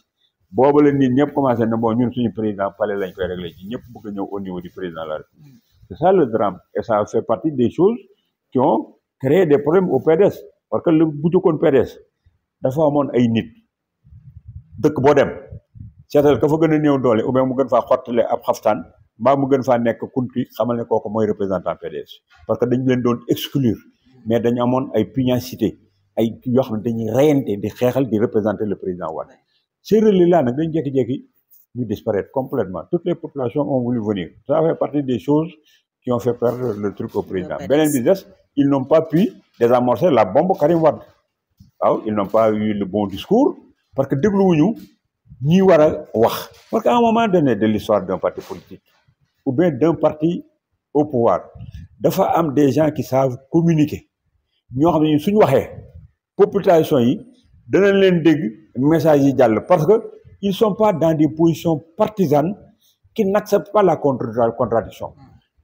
booba la nit ñëpp commencé na bon ñun suñu président palais lañ koy réglé ci ñëpp bëgg a ñëw au niveau du président de la République c'est ça le drame et ça fait partie des choses qui ont créé des problèmes au PDS parce que lu bu jëkkoon PDS dafa amoon ay nit dëkk boo dem seetal ka fa gën a néew doole ou bien mu gën faa xottale ab xaftaan mbaa mu gën faa nekk kunti xamal ne kooku mooy représentant PDS parce que dañu leen doon exclure mais dañu amoon ay pugnacité ay yoo xam ne dañuy reyante di xeexal di représenter le président Wade ces relais là nag dañu jékki-jékki ñu disparaître complètement toutes les populations ont voulu venir ça fait partie des choses qui ont fait perdre le truc au président beneen bi des ils n'ont pas pu désamorcer la bombe Karim Wade waaw ils n'ont pas eu le bon discours parce que dégluwuñu ñi war a wax parce qu'à un moment donné de l'histoire d'un parti politique ou bien d'un parti au pouvoir dafa am des gens qui savent communiquer ñoo xam ne suñu waxee population yi danañ leen dégg message yi jàll parce que ils sont pas dans des positions partisanes qui n'acceptent pas la contradiction.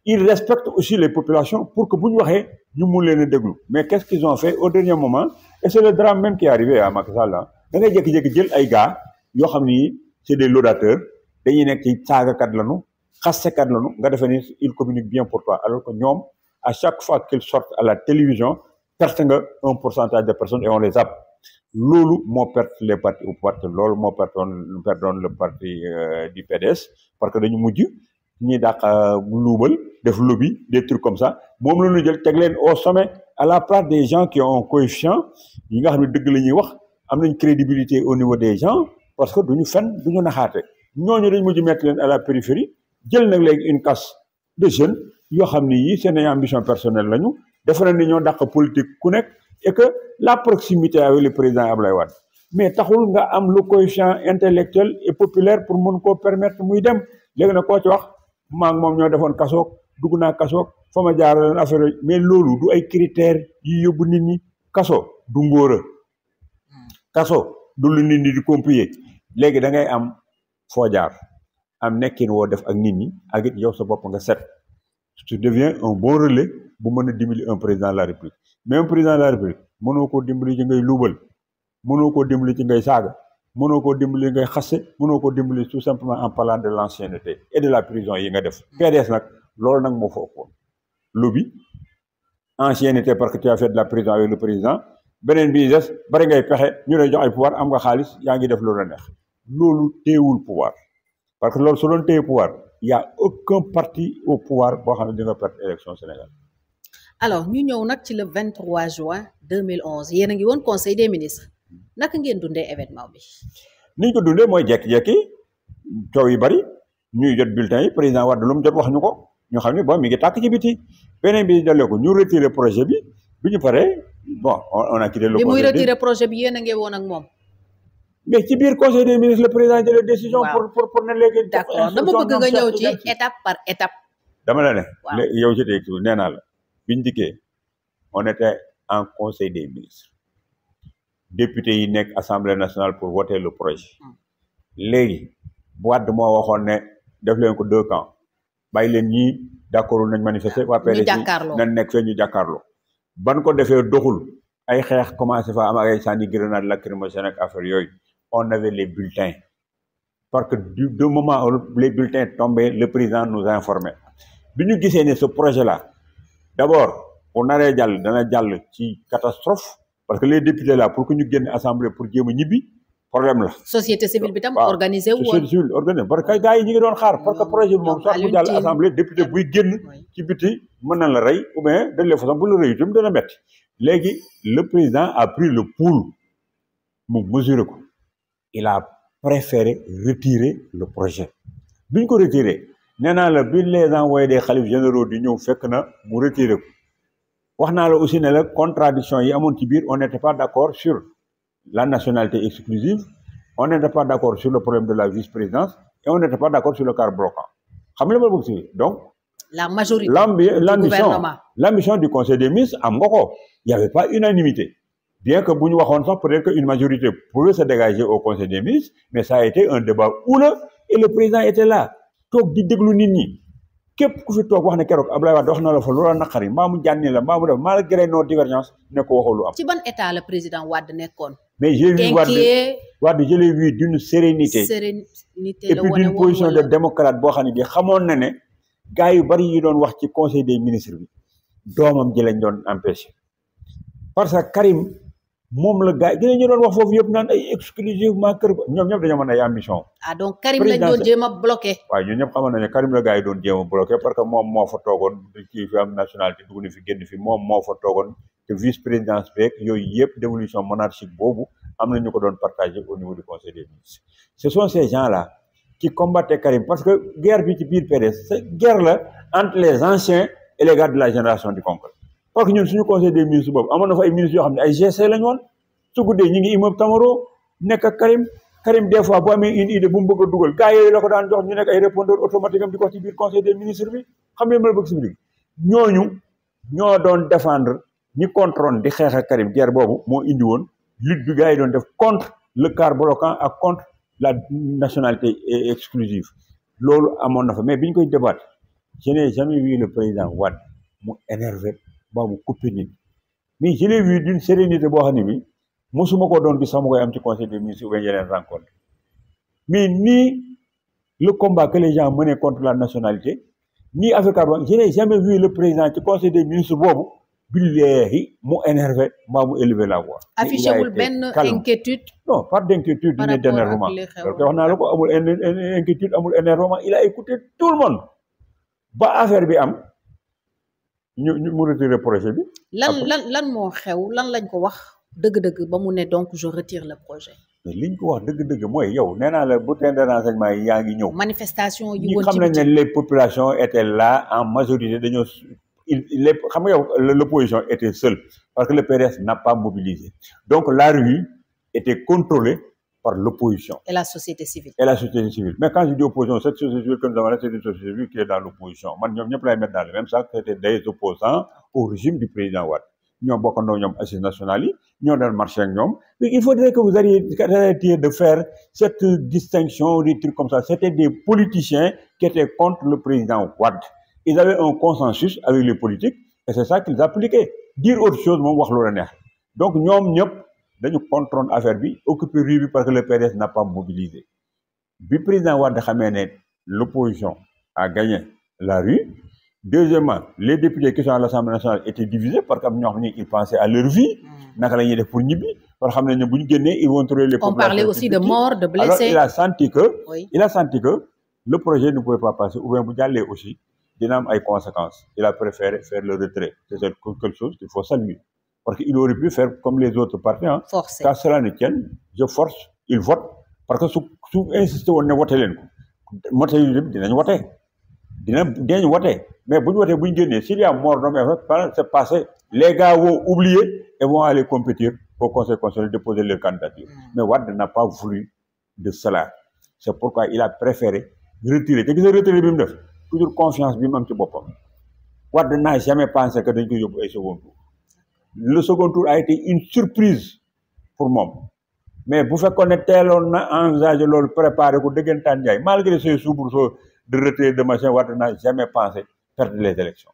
Ils respectent aussi les populations pour que bu ñu waxee ñu mun leen a déglu mais qu'est-ce qu'ils ont fait au dernier moment et c'est le drame même qui est arrivé à Macky Sall da ngay jékki-jékki jël ay gars yoo xam ni c'est des laudateurs dañuy nekk ci saagakat lañu xasekat lañu nga defee ni ils communiquent bien pour toi alors que ñoom à chaque fois qu'ils sortent à la télévision perte nga un pourcentage de personnes et on les zappe loolu moo perte les partis au pouvoir te loolu moo perdoon le parti du PDS parce que dañu mujj ñi dàq luubal def lobby des trucs comme ça moom la ñu jël teg leen au sommet à la place des gens qui ont un coefficient yi nga xam ne dëgg la ñuy wax am nañ crédibilité au niveau des gens parce que duñu fen duñu naxaate ñooñu dañ mujj mettre leen à la périphérie jël nag léegi une caste de jeunes yoo xam ne yii seen ay ambition personnelle lañu defe na ni ñoo dàq politique ku nekk et que la proximité avec le président Abdoulaye Wade mais taxul nga am le coefficient intellectuel et populaire pour mën koo permettre muy dem léegi nag koo ci wax maa ngi moom ñoo defoon kasoog dugg naa kasoog fa ma jaarale affaire mais loolu du ay critères yi yóbbu nit ñi kaso du ngóora kaso du lu nit ñi di compliquer léegi da ngay am foo jaar am nekkin woo def ak nit ñi ak it yow sa bopp nga set tu deviens un bon relais bu mën a dimbali un président de la République mais un président de la République mënoo koo dimbali ci ngay luubal mënoo koo dimbali ci ngay saaga mënoo koo dimbali ngay xasse mënoo koo dimbali tout simplement en parlant de l'ancienneté et de la prison yi nga def PDS nag loolu nag moo fa ëppoon lobby ancienneté parce que tu as fait de la prison avec le président beneen bi des bari ngay pexe ñu lay jox ay pouvoir am nga xaalis yaa ngi def loolu la neex loolu téewul pouvoir parce que loolu su doon téye pouvoir il y a aucun parti au pouvoir boo xam ne di nga perdre élection Sénégal. alors ñu ñëw nag ci le 23 juin 2011 yéen a ngi woon conseil des ministres naka ngeen dundee événement bi. ni ñu ko dundee mooy jékki-jékki coow yi bari ñuy jot bulletin yi président Wade lu mu jot wax ñu ko ñu xam ne bon mi ngi tàkk ci biti beneen bi dalee ko ñu retiré projet bi ñu paree bon on a quitté le conseil. bi muy retiré projet bi yéen a ngi woon ak moom. mais ci biir conseil des ministres le président jëlee décision. pour ne léegi. d'accord dama bëgg nga ñëw ci étape par étape. dama la ne. yow ci tey nee naa la biñ dikkee on était en conseil des ministres députés yi nekk assemblée nationale pour voter le projet. léegi Wade moo waxoon ne def leen ko 2 camps bàyyi leen ñii d'accord nañ manifester. waa PDS nañ nekk fee ñu jàkkaarloo. ban ko defee doxul ay xeex commencé fa am ay sànni grenade lacrymogène ak affaire yooyu. on avait les bulletins parce que du moment où les bulletins tombaient le président nous informait bi ñu gisee ne ce projet là d'abord pour naree jàll dana jàll ci catastrophe parce que les députés là pour que ñu génn assemblée pour jéem a ñibbi problème la. société civile bi tam organisé wu woon société civile organisé parce que gars yi ñu ngi doon xaar parce que projet bi moom soit bu jàll assemblée député buy génn ci biti mën na la rey ou bien de les façon bu la rëy itam dana métti léegi le président a pris le pouls mu mesuré ko. il a préféré retirer le projet bi ñu ko retirer nee naa la bi les envoyés des xalifes généraux di ñëw fekk na mu retirer ko wax naa la aussi ne la contradiction yi amoon ci biir on n'était pas d'accord sur la nationalité exclusive on n'était pas d'accord sur le problème de la vice-présidence et on n'était pas d'accord sur le quart bloquant xam nga la ma bëgg si donc la majorité du gouvernement l'ambition du conseil des ministres am nga ko il y avait pas unanimité bien que bu ñu waxoon sax peut-être que une majorité pouvait se dégager au conseil des ministres mais ça a été un débat houleux et le président était là toog di déglu nit ñi képp ku fi toog wax ne keroog Abdoulaye Wade wax na la fa loola naqari mbaa mu jànni la mbaa mu def malgré nos divergences ne ko waxul lu am. ci ban état le président Wade nekkoon. mais j'ai vu Wade je l'ai vu d'une sérénité et puis d'une position de démocrate boo xam ne bi xamoon na ne gars yu bari yi doon wax ci conseil des ministres bi doomam ji lañ doon empêcher parce que Karim. moom la gars yi dinañ ñu doon wax foofu yëpp naan ay exclusivement kër ñoom ñëpp dañoo mën ay ambition. ah donc Karim lañ doon jéem a bloqué. waaw ñun ñëpp xamoon nañu ne Karim la gars yi doon jéem a bloqué parce que moom moo fa toogoon kii fi am nationalité dugg na fi génn fi moom moo fa toogoon te vice présidence beeg yooyu yëpp dévolution monarchique boobu am na ñu ko doon partagé au niveau du conseil des ministres. ce sont ces gens là qui combattaient Karim parce que guerre bi ci biir PDS guerre la entre les anciens et les gars de la génération du concret. parce que ñun suñu conseil des ministres boobu amoon na fa ay ministres yoo xam ne ay GC lañu woon su guddee ñu ngi immeuble Tamaro nekk ak Karim des fois bu amee une idée bu mu bëgg a dugal gars yooyu la ko daan jox ñu nekk ay répondeur automatique am di ko ci biir conseil des ministres bi xam ne ma la bëgg si biir ñooñu ñoo doon défendre ñi contrôle di xeex ak Karim guerre boobu moo indi woon lutte bi gars yi doon def contre le quart bloquant ak contre la nationalité est exclusive loolu amoon na fa mais bi ñu koy débattre je n'ai jamais vu le président Wade mu énervé ba mu coupé nit mais je l'ai vu d'une sérénité boo xam ne bi mosuma ko doon gis sax mu koy am ci conseil des ministres ou bien yeneen rencontre mais ni le combat que les gens menaient contre la nationalité ni avec Arba je n'ai jamais vu le président ci conseil des ministres boobu billahi mu énervé mbaa mu élevé la voix. affiché wul benn inquiétude. non pas d'inquiétude ni d'énervement loolu wax naa la ko amul inquiétude amul énervement il a écouté tout le monde ba affaire bi am ñu mu retiré projet bi. lan moo xew lan lañ ko wax dëgg-dëgg ba mu ne donc je retire le projet. mais liñ ko wax dëgg-dëgg mooy yow nee naa la bulletin de renseignement yi yaa ngi ñëw. manifestation yi ñi woon xam nañ ne les populations étaient là en majorité dañoo xam nga yow l'opposition était seule parce que le PDS n'a pas mobilisé donc la rue était contrôlée par l'opposition. Et la société civile. Mais quand je dis opposition, cette société civile que nous avons, c'est une société civile qui est dans l'opposition. Man ñoom ñëpp lay mettre dans le même sac, c'était des opposants au régime du président Wade. Ñoom bokkandoo ñoom assises nationales yi ñoo doon marché ak ñoom. Il faudrait que vous arrêtiez de faire cette distinction, des trucs comme ça. C'était des politiciens qui étaient contre le président Wade. Ils avaient un consensus avec les politiques et c'est ça qu'ils appliquaient. Dire autre chose moom wax loola neex. Donc ñoom ñëpp dañu contrôle affaire bi occuper rue bi parce que le PDS n'a pas mobilisé bi président Wade xamee ne l'opposition a gagné la rue. Deuxièmement, les députés qui sont à l'Assemblée nationale étaient divisés parce que am ñoo xam ne ils pensaient à leur vie naka la ñuy def pour ñibbi parce que xam nañ ne bu ñu génnee ils vont trouver les populations. On parlait aussi de morts, de blessés. Alors il a senti que le projet ne pouvait pas passer ou bien bu jàllee aussi dina am ay conséquences. Il a préféré faire le retrait. C'est quelque chose qu'il faut saluer. Parce qu'il aurait pu faire comme les autres partis. Forcer. Qu'à cela ne tienne, je force, il vote. Parce que su insisté woon ne vote leen ko moto yi dinañ vote dinañ vote mais bu ñu voté bu ñu génnee s'il y a mort non mais c'est passé les gars vont oublier et vont aller compétir au conseil constitutionnel déposer leur candidature. Mais Wade n'a pas voulu de cela. C'est pourquoi il a préféré retirer te gis nga retiré bi mu def toujours confiance bi mu am ci boppam. Wade n'a jamais pensé que dañ ko yóbbu ay second tour. Le second tour a été une surprise pour moom mais bu fekkoon ne teeloon na envisager loolu préparer ko dëggantaan Ndiaye malgré ces soubresauts de retrait de machin Wade n'a jamais pensé perdre les élections.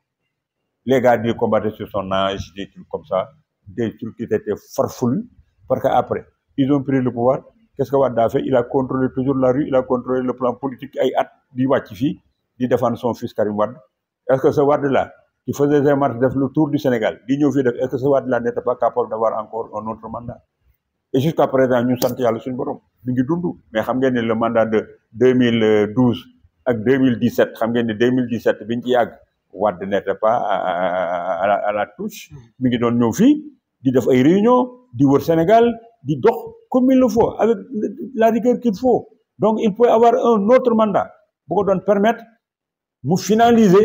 Les gars di combattre sur son âge des trucs comme ça des trucs qui étaient farfelus parce que après ils ont pris le pouvoir qu'est-ce que Wade a fait il a contrôlé toujours la rue il a contrôlé le plan politique ay at di wàcc fii di défendre son fils Karim Wade. Est-ce que ce Wade-là qui faisait des marches def le tour du Sénégal di ñëw fii def est-ce que ce Wade-là n'était pas capable d'avoir encore un autre mandat et jusqu'à présent ñu sant yàlla suñu borom ñu ngi dund mais xam ngeen ne le mandat de 2012 ak 2017 xam ngeen ne 2017 biñ ci yàgg Wade n'était pas à la touche mi ngi doon ñëw fii di def ay réunion di wër Sénégal di dox comme il le faut avec la rigueur qu'il faut donc il peut avoir un autre mandat bu ko doon permettre mu finaliser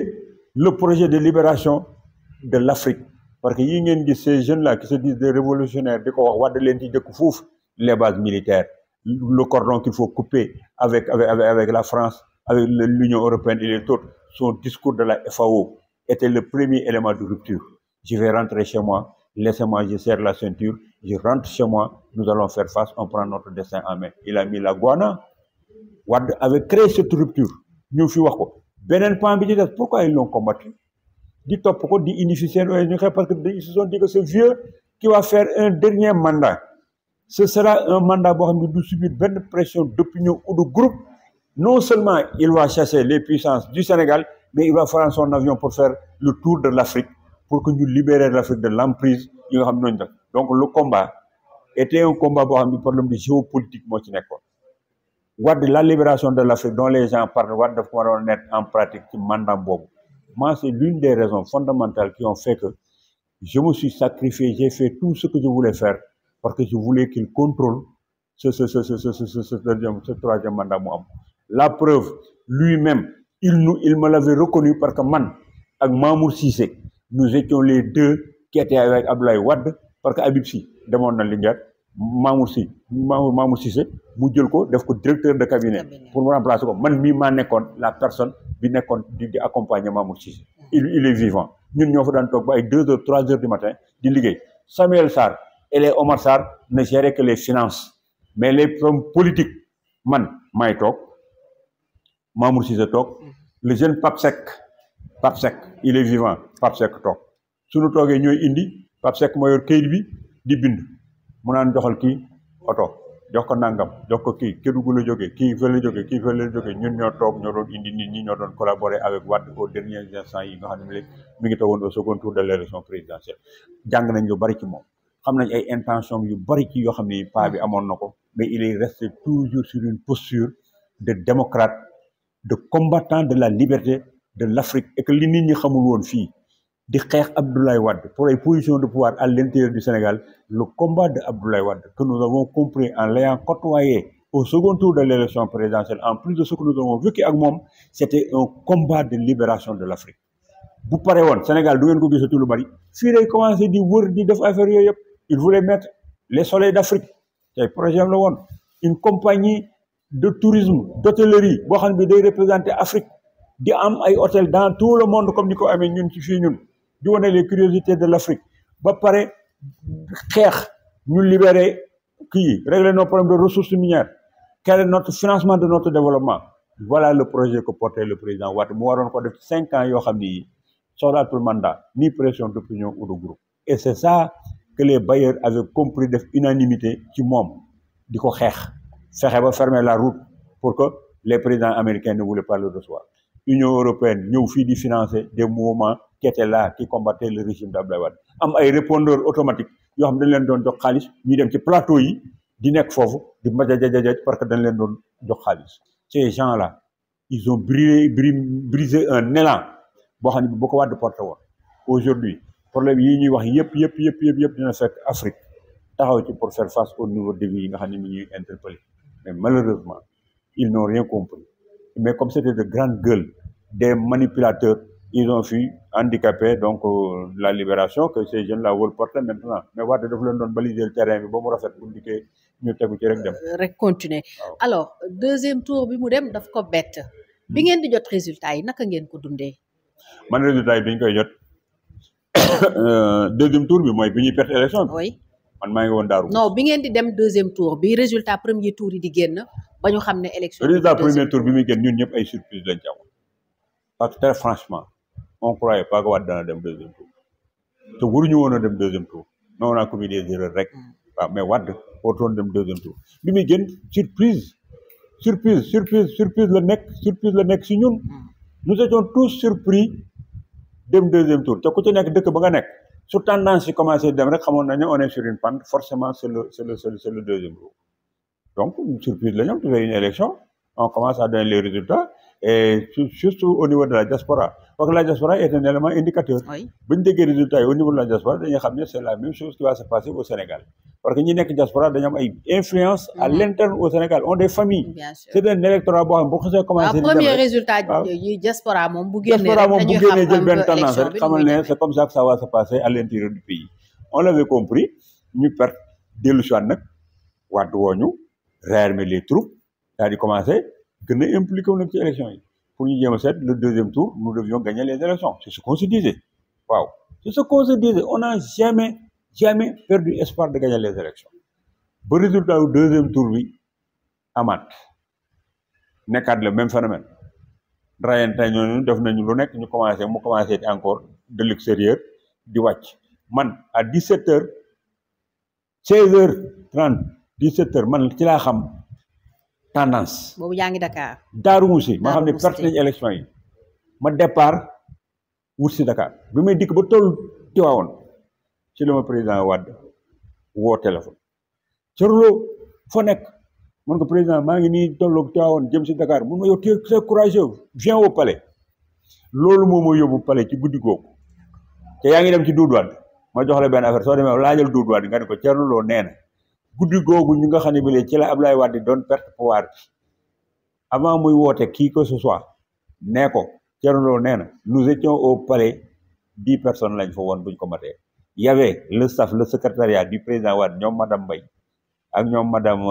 le projet de libération de l'Afrique parce que yi ngeen gis ces jeunes là qui se disent des révolutionnaires di ko wax Wade leen ci jëkk foofu les bases militaires le cordon qu'il faut couper avec la France avec l'Union européenne et les autres son discours de la FAO était le premier élément de rupture. Je vais rentrer chez moi, laissez-moi, je serre la ceinture, je rentre chez moi, nous allons faire face, on prend notre destin en main. Il a mis la Gouana. Wade avait créé cette rupture. Ñu fi wax ko. Beneen pan bi ci des pourquoi ils l'ont combattu? Di topp ko di inefficient parce que ils se sont dit que ce vieux qui va faire un dernier mandat, ce sera un mandat boo xam ne du subir benn pression d'opinion ou de groupe. Non seulement il va chasser les puissances du Sénégal, mais il va prendre son avion pour faire le tour de l'Afrique, pour que nous libérer l'Afrique de l'emprise. Donc le combat était un combat pour un problème de géopolitique. La libération de l'Afrique dont les gens parlent, Wade doit mettre en pratique ce mandat. Moi, c'est l'une des raisons fondamentales qui ont fait que je me suis sacrifié, j'ai fait tout ce que je voulais faire, parce que je voulais qu'il contrôle ce troisième mandat. La preuve, lui-même, il me l'avait reconnu parce que man, avec Mamour Cissé, nous étions les deux qui étaient avec Abdoulaye Wade, parce que Habib Sy, demande dans l'Indiat, Mamour Cissé, mu jël ko def ko directeur de cabinet pour me remplacer ko man mii maa nekkoon la personne bi nekkoon di accompagner Mamour Cissé. Il est vivant. Ñun ñoo fa daan toog ba ay 2 heures 3 heures du matin di liggéey. Samuel Sarr et les Omar Sarr ne géraient que les finances, mais les hommes politiques man maay toog Mamour Cissé toog le jeune Pape Seck il est vivant Pape Seck toog suñu toogee ñooy indi Pape Seck moo yor kayit bi di bind mu naan joxal kii oto jox ko nangam jox ko kii Kédougou la jógee kii fa la jógee kii fa la jógee ñun ñoo toog ñoo doon indi nit ñi ñoo doon collaborer avec Wade aux derniers instants yi nga xam ne léegi mi ngi tegoon au second tour de l'élection présidentielle jàng nañ lu bari ci moom xam nañ ay intention yu bari ci yoo xam ne paa bi amoon na ko mais il est resté toujours sur une posture de démocrate de combattant de la liberté de l'Afrique et que li nit ñi xamul woon fii di xeex Abdoulaye Wade pour ay position de pouvoir à l'intérieur du Sénégal le combat de Abdoulaye Wade que nous avons compris en l'ayant côtoyé au second tour de l'élection présidentielle en plus de ce que nous avons vécu ak moom c'était un combat de libération de l'Afrique bu pare woon Sénégal du ngeen ko gisatu lu bari fii lay commencé di wër di def affaire yooyu yëpp il voulait mettre les soleils d'Afrique tey projet am la woon une compagnie de tourisme d'hôtellerie boo xam ne day représenter Afrique di am ay hôtel dans tout le monde comme ni ko amee ñun ci fii ñun di wane les curiosités de l'Afrique ba pare xeex ñu libérer kii régler nos problèmes de ressources minières quel est notre financement de notre développement voilà le projet que portait le président Wade mu waroon ko def 5 ans yoo xam ni soxlaatul mandat ni pression d'opinion ou de groupe et c'est ça que les bailleurs avaient compris def unanimité ci moom di ko xeex fexe ba fermer la route pour que les présidents américains ne voulaient pas le recevoir Union européenne ñëw fii di financer des mouvements qui étaient là qui combattaient le régime d'Abdoulaye Wade am ay répondeurs automatiques yoo xam dañ leen doon jox xaalis ñuy dem ci plateau yi di nekk foofu di majajajaj parce que dañ leen doon jox xaalis ces gens-là ils ont brisé un élan boo xam ne bu ko Wade porté woon aujourd'hui problème yi ñuy wax yëpp dina fekk Afrique taxaw ci pour faire face au niveau défi yi nga xam ne mi ñuy interpellé mais malheureusement ils n'ont rien compris mais comme c'était de grandes gueules des manipulateurs ils ont fui handicaper donc la libération que ces jeunes là veulent porter maintenant mais Wade daf leen doon baliser le terrain bi ba mu rafet bu dikkee ñu tegu ci rek dem rek continuer alors deuxième tour bi mu dem daf ko bett bi ngeen di jot résultat yi naka ngeen ko dundee man résultat yi bi ñu koy jot deuxième tour bi mooy bi ñuy perte élection bi oui man maa ngi woon daaru non bi ngeen di dem deuxième tour bi résultat premier tour yi di génn ba ñu xam ne élection résultat premier tour bi muy génn ñun ñëpp ay surprise lañ ci amoon parce que très franchement on croyait pas que Wade dana dem deuxième tour te waruñu woon a dem deuxième tour mais on a commis des erreurs rek waaw mais Wade warutoon dem deuxième tour bi muy génn surprise la nekk si ñun nous étions tous surpris dem deuxième tour te ku ci nekk dëkk ba nga nekk su tendance yi commencé dem rek xamoon nañu on est sur une pente forcément c'est le deuxième tour donc une surprise la ñoom tu fais une élection on commence à donner les résultats et surtout au niveau de la diaspora parce que la diaspora est un élément indicateur bu ñu déggee résultats yi au niveau de la diaspora dañuy xam ne c'est la même chose qui va se passer au Sénégal parce que ñi nekk diaspora dañu am ay influence à l'interne au Sénégal ont des familles c'est un électorat boo xam bu xasee commencé premier résultat yi diaspora moom bu génnee jël benn tendance rek xamal ne c'est comme ça que ça va se passer à l'intérieur du pays on l'avait compris ñu perte dellu si waat nag Wade wooñu réarmer les troupes daal di commencer gën a impliqué wu nag ci élection yi pour ñu jéem a seet le deuxième tour nous devions gagner les élections c'est ce qu'on se disait waaw c'est ce qu'on se disait on n'a jamais perdu espoir de gagner les élections ba résultat wu deuxième tour bi amaat nekkaat le même phénomène rayante ñooñu def nañu lu nekk ñu mu commencé encore de l'extérieur di wàcc man à 17h 16h30 17h man ci laa xam tendance. boobu yaa ngi Dakar. Daaru Musi ma xam ne perte nañu élection yi ma départ wut si Dakar bi may dikk ba toll Tiwaawoon ci la ma président Wade woo téléphone. Thierno foo nekk man ko président maa ngi nii tolloog Tiwaawoon jëm si Dakar mun ma yow tu es courageux viens au palais loolu moo ma yóbbu palais ci guddi googu te yaa ngi dem ci Doudou Wade ma jox la benn affaire soo demee laajal Doudou Wade nga ne ko Thierno Lo nee na guddi googu ñu nga xam ne bi ci la Abdoulaye Wade doon perte pouvoir bi avant muy woote kii que ce soit nee ko Thierno Lo nee na nous étions au palais 10 personnes lañ fa woon buñ ko matee y avait le staff le secrétariat du président Wade ñoom madame Mbaye ak ñoom madame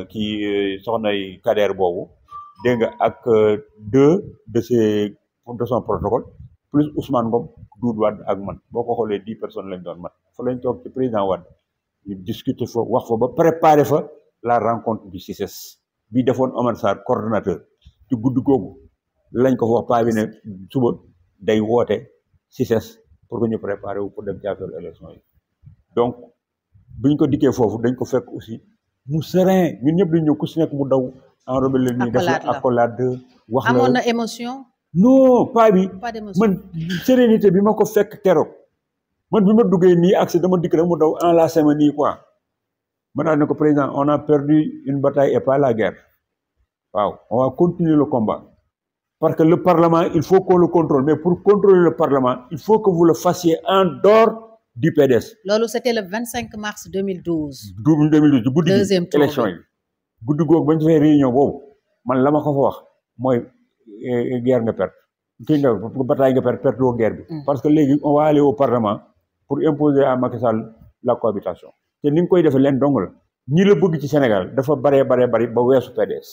kii soxnay Kader boobu dégg nga ak 2 de son protocole plus Ousmane Ngom Doudou Wade ak man boo ko xoolee 10 personnes lañ doon mat fa lañ toog ci président Wade ñu discuter fa wax fa ba préparer fa la rencontre du CICES bi defoon Omar Sarr coordonnateur ci guddi googu lañ ko wax paa bi ne suba day woote CICES pour que ñu préparer wu pour dem ci affaire élection yi donc buñ ko dikkee foofu dañ ko fekk aussi mu serein ñun ñëpp dañ ñëw ku si nekk mu daw enrobé leen nii def la accolade wax la amoon na émotion. non paa bi pas d'émotion. man sérénité bi ma ko fekk keroog man bi ma duggee nii accès dama dikk rek mu daw enlacé ma nii quoi ma daal ne ko président on a perdu une bataille et pas la guerre waaw on va continuer le combat parce que le parlement il faut qu'on le contrôle mais pour contrôler le parlement il faut que vous le fassiez en dehors du PDS. loolu c'était le 25 mars 2012. 2012 guddi deuxième tour élection yi guddi googu bañ fay réunion boobu man la ma ko fa wax mooy guerre nga perte kii nga bataille nga perte doo guerre bi. parce que léegi on va aller au parlement pour imposer à Macky Sall la cohabitation te ni nga koy defee leen dong la ñi la bëgg ci Sénégal dafa bari ba weesu PDS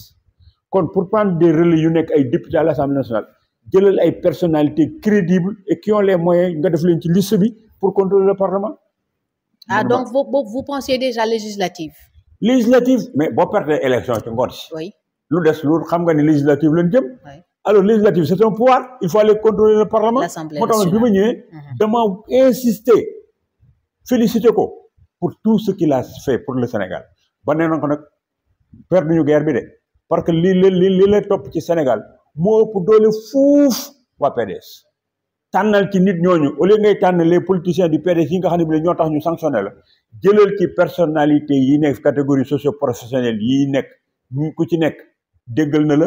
kon pour prendre des relais yu nekk ay députés à l'Assemblée nationale jëlal ay personnalités crédibles et qui ont les moyens nga def leen ci liste bi pour contrôler le parlement. ah donc vous pensiez déjà législative. mais boo perdee élection ci ngoon si. oui lu des loolu xam nga ni législative lañ jëm. oui alors législative c'est un pouvoir il faut aller contrôler le parlement. l'Assemblée moo tax nationale bi ma ñëwee. dama insister féliciter ko pour tout ce qu'il a fait pour le Sénégal ba nee na ko nag perdre ñu guerre bi de parce que li lay topp ci Sénégal moo ëpp doole fuuf waa PDS. tànnal ci nit ñooñu au lieu ngay tànn les politiciens du PDS yi nga xam ne bi ñoo tax ñu sanctionné la jëlal ci personnalité yi nekk catégorie socio-professionnelle yi nekk ñu ku ci nekk déggal na la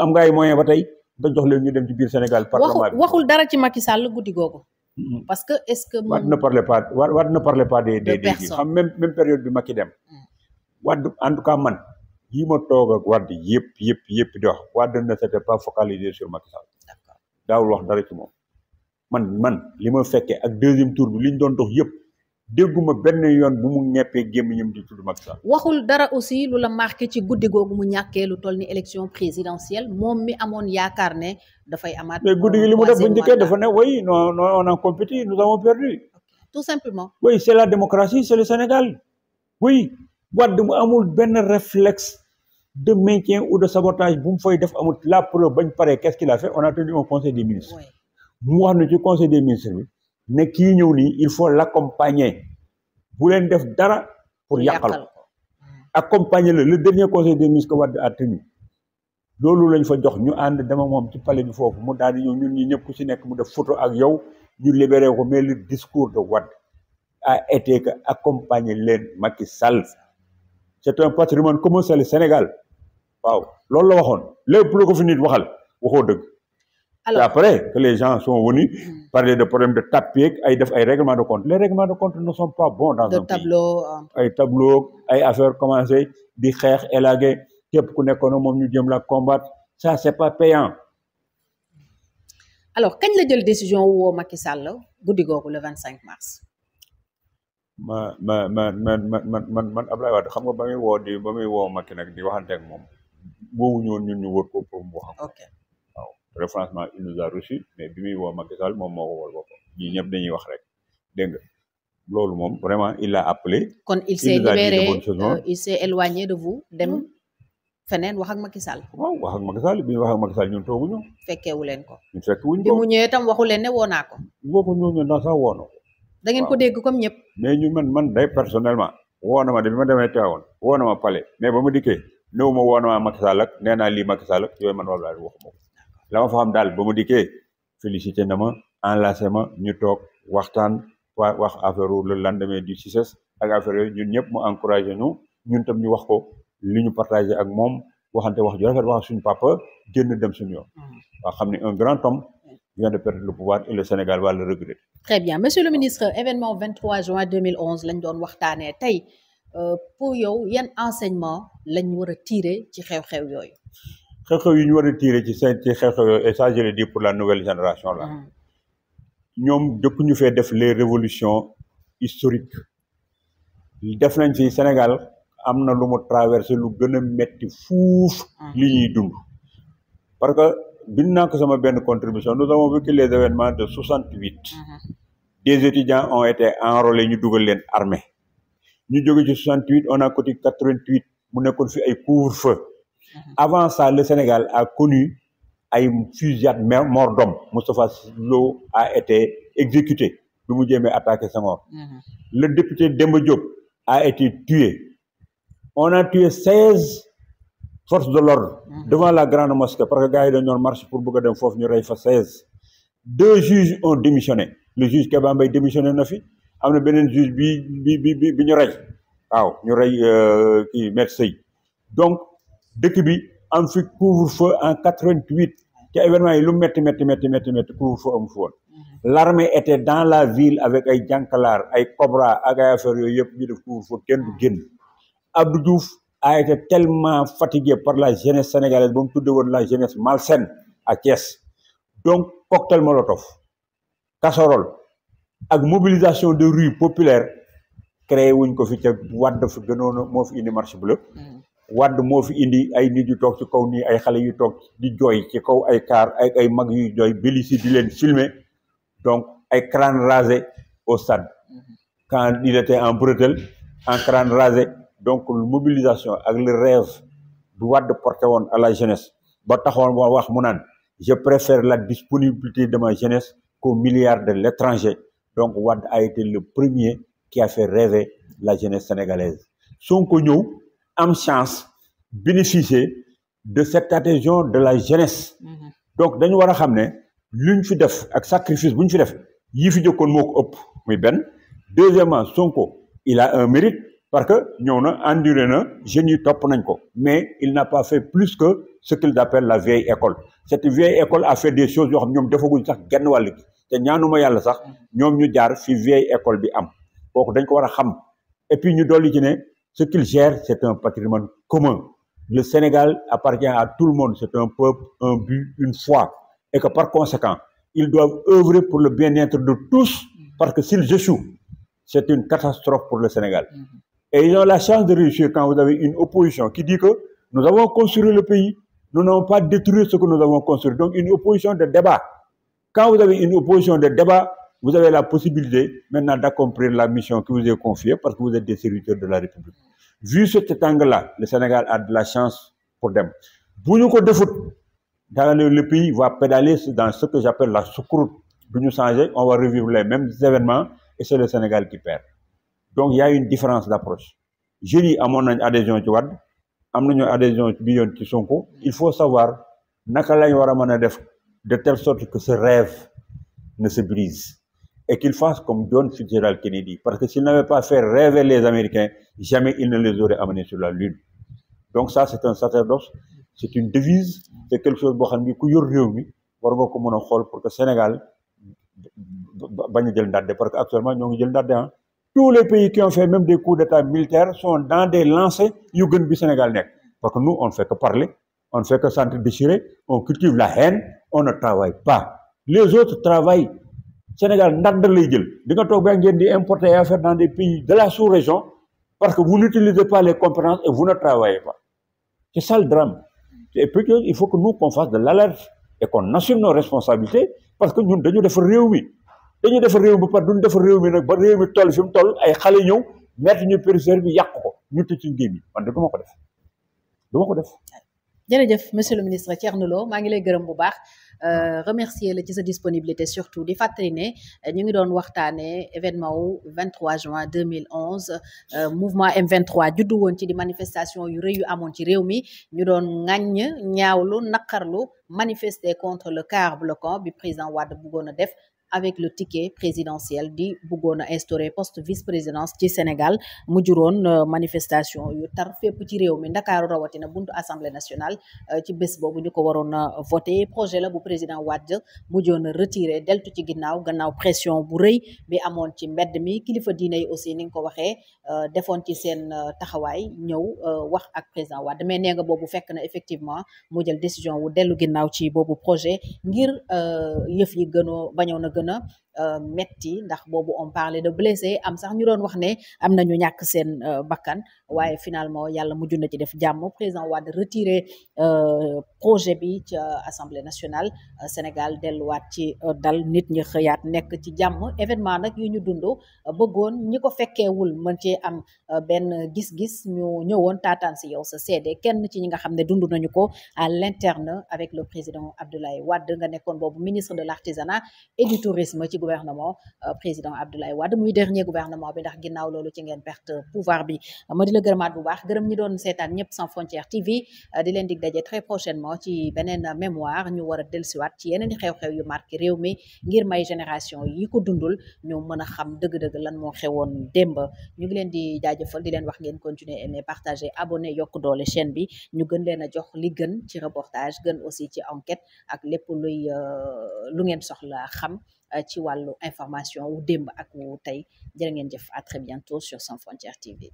am nga ay moyen ba tey nga jox leen ñu dem ci biir Sénégal. parlement bi waxul dara ci Macky Sall guddi googu. parce que est-ce que. Wade ne parlait pas des xam même période bi Macky dem. Wade en tout cas man yi ma toog ak Wade yëpp di wax Wade ne s'était pas focalisé sur Macky Sall. daawul wax dara ci moom. man li ma fekkee ak deuxième tour bi li ñu doon dox yëpp dégguma benn yoon bu mu ñeppee gémmiñam di tudd Macky Sall. waxul dara aussi lu la marqué ci guddi googu mu ñàkkee lu toll ni élection présidentielle moom mi amoon yaakaar ne dafay amaat. mais guddi gi li mu def bu njëkkee dafa ne oui non on a compétit nous avons perdu. tout simplement. oui c'est la démocratie c'est le Sénégal oui Wade mu amul benn réflexe de maintien ou de sabotage bu mu fay def amul la preuve bañ paree qu'est-ce qu'il a fait on a tenu un conseil des ministres. oui. mu wax na ci conseil des ministres bi ne kii ñëw nii il faut l'accompagner bu leen def dara pour yàqal ko accompagner le dernier conseil des ministres que Wade a tenu loolu lañ fa jox ñu ànd dama moom ci palais bi foofu mu daal di ñëw ñun ñi ñëpp ku ci nekk mu def photo ak yow ñu libéré ko mais le discours de Wade a été que accompagner leen Macky Sall c'est un patrimoine commun c'est le Sénégal waaw loolu la waxoon lépp lu ko fi nit waxal waxoo dëgg. alors après que les gens sont venus parler de problèmes de tapis ay def ay règlements de compte les règlements de compte ne sont pas bons dans un pays ay tableau ay affaires commencé di xeex élagué képp ku nekkoon moom ñu jëm la combattre ça c'est pas payant. alors kañ la jël décision woo Macky Sall guddi googu le 25 mars. man Abdoulaye Wade xam nga ba muy woo Macky nag di waxante ak moom woowuñu woon ñun ñu wër ko pour mu wax. ok. très franchement il nous a reçu mais bi muy woo Macky Sall moom moo ko wol boppam ñii ñëpp dañuy wax rek dégg nga loolu moom vraiment il l'a appelé. kon il s'est libéré il s'est éloigné de vous dem feneen wax ak Macky Sall. waaw wax ak Macky Sall bi ñu wax ak Macky Sall ñun tooguñu. fekkeewu leen ko. ñun fekkewuñ ko bi mu ñëwee tam waxu leen ne woo naa ko. woo ko ñooñu ndax sax woo na ko. da ngeen ko dégg comme ñëpp. mais ñu man day personnellement woo na ma de bi ma demee Tivaouane woo na ma Palais mais ba ma dikkee néew ma woo na ma Macky Sall ak nee naa lii Macky Sall ak yooyu man wallaahi waxuma ko. la ma fa xam daal ba mu dikkee félicité na ma enlacé ma ñu toog waxtaan wax affaire le lendemain du CICES ak affaire yooyu ñun ñëpp mu encouragé ñu ñun tam ñu wax ko li ñu partagé ak moom waxante wax ju rafet wax suñu papa génn dem suñu yoon. waa xam ne un grand homme vient de perdre le pouvoir et le Sénégal va le regretter. très bien monsieur le ministre événement 23 juin 2011 lañ doon waxtaanee tey pour yow yan enseignement lañ war a tirer ci xew-xew yooyu. xew-xew yi ñu war a tirer ci xew-xew yooyu et ça je le dis pour la nouvelle génération là ñoom jëkkuñu fee def les révolutions historiques def nañ fi Sénégal am na lu mu traversé lu gën a metti fuuf li ñuy dund parce que bind naa ko sama benn contribution nous avons vécu les événements de 68 des étudiants ont été enrôlés ñu dugal leen armée ñu jóge ci 68 on a côté 88 mu nekkoon fi ay couvre-feu Avant ça, le Sénégal a connu une fusillade mort d'homme. Moustapha Lo a été exécuté. Nous attaqué Senghor. Le député Demba Diop a été tué. On a tué 16 forces de l'ordre devant la grande mosquée parce que les gars ont marché pour que dem fofu ñu ray fa 16. 2 juges ont démissionné. Le juge Keba Mbaye démissionné na fi. Amna benen juge bi ñu ray. Waaw, ñu ray ki Maître Sey. Donc dëkk bi am fi couvre-feu en 88. Ci événement yi lu metti couvre-feu am foon. L'armée était dans la ville avec ay jankalar, ay cobra, ak ay affaire yoy yep ñu def couvre-feu kenn du génn. Abdou Diouf a été tellement fatigué par la jeunesse sénégalaise, bon, tout de la jeunesse malsaine à Thiès. Donc, cocktail Molotov, casserole, avec mobilisation de rue populaire, créé une conflit, Wad fi gënoon moo fi indi marche bleue. Wad moo fi indi ay nit yu toog ci kaw nii ay xale yu toog di jooy ci kaw ay car ay mag yu jooy bélici di leen filmer. Donc, ay crâne rasé au stade. Quand il était en bretelle, en crâne rasé. Donc, la mobilisation avec le rêve du Wade porté à la jeunesse. Je préfère la disponibilité de ma jeunesse qu'aux milliards de l'étranger. Donc, Wade a été le premier qui a fait rêver la jeunesse sénégalaise. Son cognou a une chance de bénéficier de cette adhésion de la jeunesse. Donc, nous devons savoir l'une fi def ak sacrifice buñ fi def yi fi jokkoon moko ëpp muy ben. Deuxièmement, Sonko il a un mérite parce que ñëw na enduré na jeunes yi topp nañ ko mais il n'a pas fait plus que ce qu'ils appellent la vieille école. Cette vieille école a fait des choses yoo xam ñoom defaguñ sax genn wàll gi te ñaanuma yàlla sax ñoom ñu jaar fi vieille école bi am kooku dañ ko war a xam. Et puis ñu dolli ci ne ce qu'il gère c'est un patrimoine commun. Le Sénégal appartient à tout le monde, c'est un peuple, un but, une foi. Et que par conséquent, ils doivent œuvrer pour le bien-être de tous, parce que s'ils échouent, c'est une catastrophe pour le Sénégal. Et ils ont la chance de réussir quand vous avez une opposition qui dit que nous avons construit le pays, nous n'avons pas détruit ce que nous avons construit. Donc une opposition de débat. Quand vous avez une opposition de débat, vous avez la possibilité maintenant d'accomplir la mission qui vous est confiée, parce que vous êtes des serviteurs de la République. Vu cet angle-là, le Sénégal a de la chance pour dem. Vous nous dans le pays va pédaler dans ce que j'appelle la soucroute. Nous changer, on va revivre les mêmes événements et c'est le Sénégal qui perd. Donc il y a une différence d'approche. Je dis à mon adhésion ci Wade, am nañu adhésion bi yoon ci Sonko. Il faut savoir naka lañ wara mëna def de telle sorte que ce rêve ne se brise et qu'il fasse comme John Fitzgerald Kennedy, parce que s'il n'avait pas fait rêver les Américains, jamais il ne les aurait amenés sur la Lune. Donc ça c'est un sacerdoce. C'est une devise, c'est quelque chose boo xam ni ku yor réew mi war nga ko mën a xool pour que Sénégal bañ a jël ndàdde parce que actuellement ñoo ngi jël ndàdde ah. Tous les pays qui ont fait même des coups d'état militaires sont dans des lancées yu gën bi Sénégal nekk parce que nous on ne fait que parler, on ne fait que s'entre-déchirer, on cultive la haine, on ne travaille pas. Les autres travaillent. Sénégal ndàdde lay jël di nga toog ba ngeen di importer et affaire dans des pays de la sous-région parce que vous n'utilisez pas les compétences et vous ne travaillez pas. C'est ça le drame. Et puis il faut que nous qu'on fasse de l'alerte et qu'on assume nos responsabilités parce que ñun dañu defar réew mi ba pare duñu defar réew mi nag ba réew mi toll fi mu toll ay xale ñëw mettre ñu périphérie bi yàq ko ñu tëj ci géej gi man de du ma ko def. jërëjëf monsieur le ministre Thierno Lo maa ngi lay gërëm bu baax remercier la ci sa disponibilité surtout di fàttali ne ñu ngi doon waxtaanee événement wu 23 juin 2011 mouvement M23 juddu woon ci di manifestation yu rëy yu amoon ci réew mi ñu doon ŋàññ ñaawlu naqarlu manifester contre le quart bloquant bi président Wade bëggoon a def avec le ticket présidentiel di bëggoon a instaurer poste vice-présidence ci Sénégal mu juróon manifestation yu tar fépp ci réew mi Ndakaaru rawatina buntu assemblée nationale ci bés boobu ñu ko waroon a voté projet la bu président Wade mujjoon a retiré deltu ci gannaaw pression bu rëy bi amoon ci mbedd mi kilifa diine yi aussi ni nga ko waxee defoon ci seen taxawaay ñëw wax ak président Wade mais nee nga boobu fekk na effectivement mu jël décision wu dellu ginnaaw ci boobu projet ngir yëf yi bañoon a gën a metti ndax boobu on parlait de blessés am sax ñu doon wax ne am na ñu ñàkk seen bakkan waaye finalement yàlla mujj na ci def jàmm président Wade retiré projet bi ci assemblée nationale Sénégal delluwaat ci dal nit ñi xëyaat nekk ci jàmm événement nag yu ñu dund bëggoon ñi ko fekkeewul mën cee am benn gis-gis ñu ñëwoon taataan si yow sa seede kenn ci ñi nga xam ne dund nañu ko à l'interne avec le président Abdoulaye Wade nga nekkoon boobu ministre de l'artisanat et du tourisme ci gouvernement président Abdoulaye Wade muy dernier gouvernement bi ndax ginnaaw loolu ci ngeen perte pouvoir bi ma di la gërëmaat bu baax gërëm ñi doon seetaan ñëpp sans frontières TV di leen dig daje très prochainement ci beneen mémoire ñu war a dellusiwaat ci yeneen i xew-xew yu marqué réew mi ngir may génération yi ko dundul ñu mën a xam dëgg-dëgg lan moo xewoon démb ñu ngi leen di jaajëfal di leen wax ngeen continuer aimer partager abonner yokk doole chaîne bi ñu gën leen a jox li gën ci reportage gën aussi ci enquête ak lépp luy lu ngeen soxla xam ci wàllu information wu démb ak wu tey jërë ngeen jëf à très bientôt sur Sans Frontières TV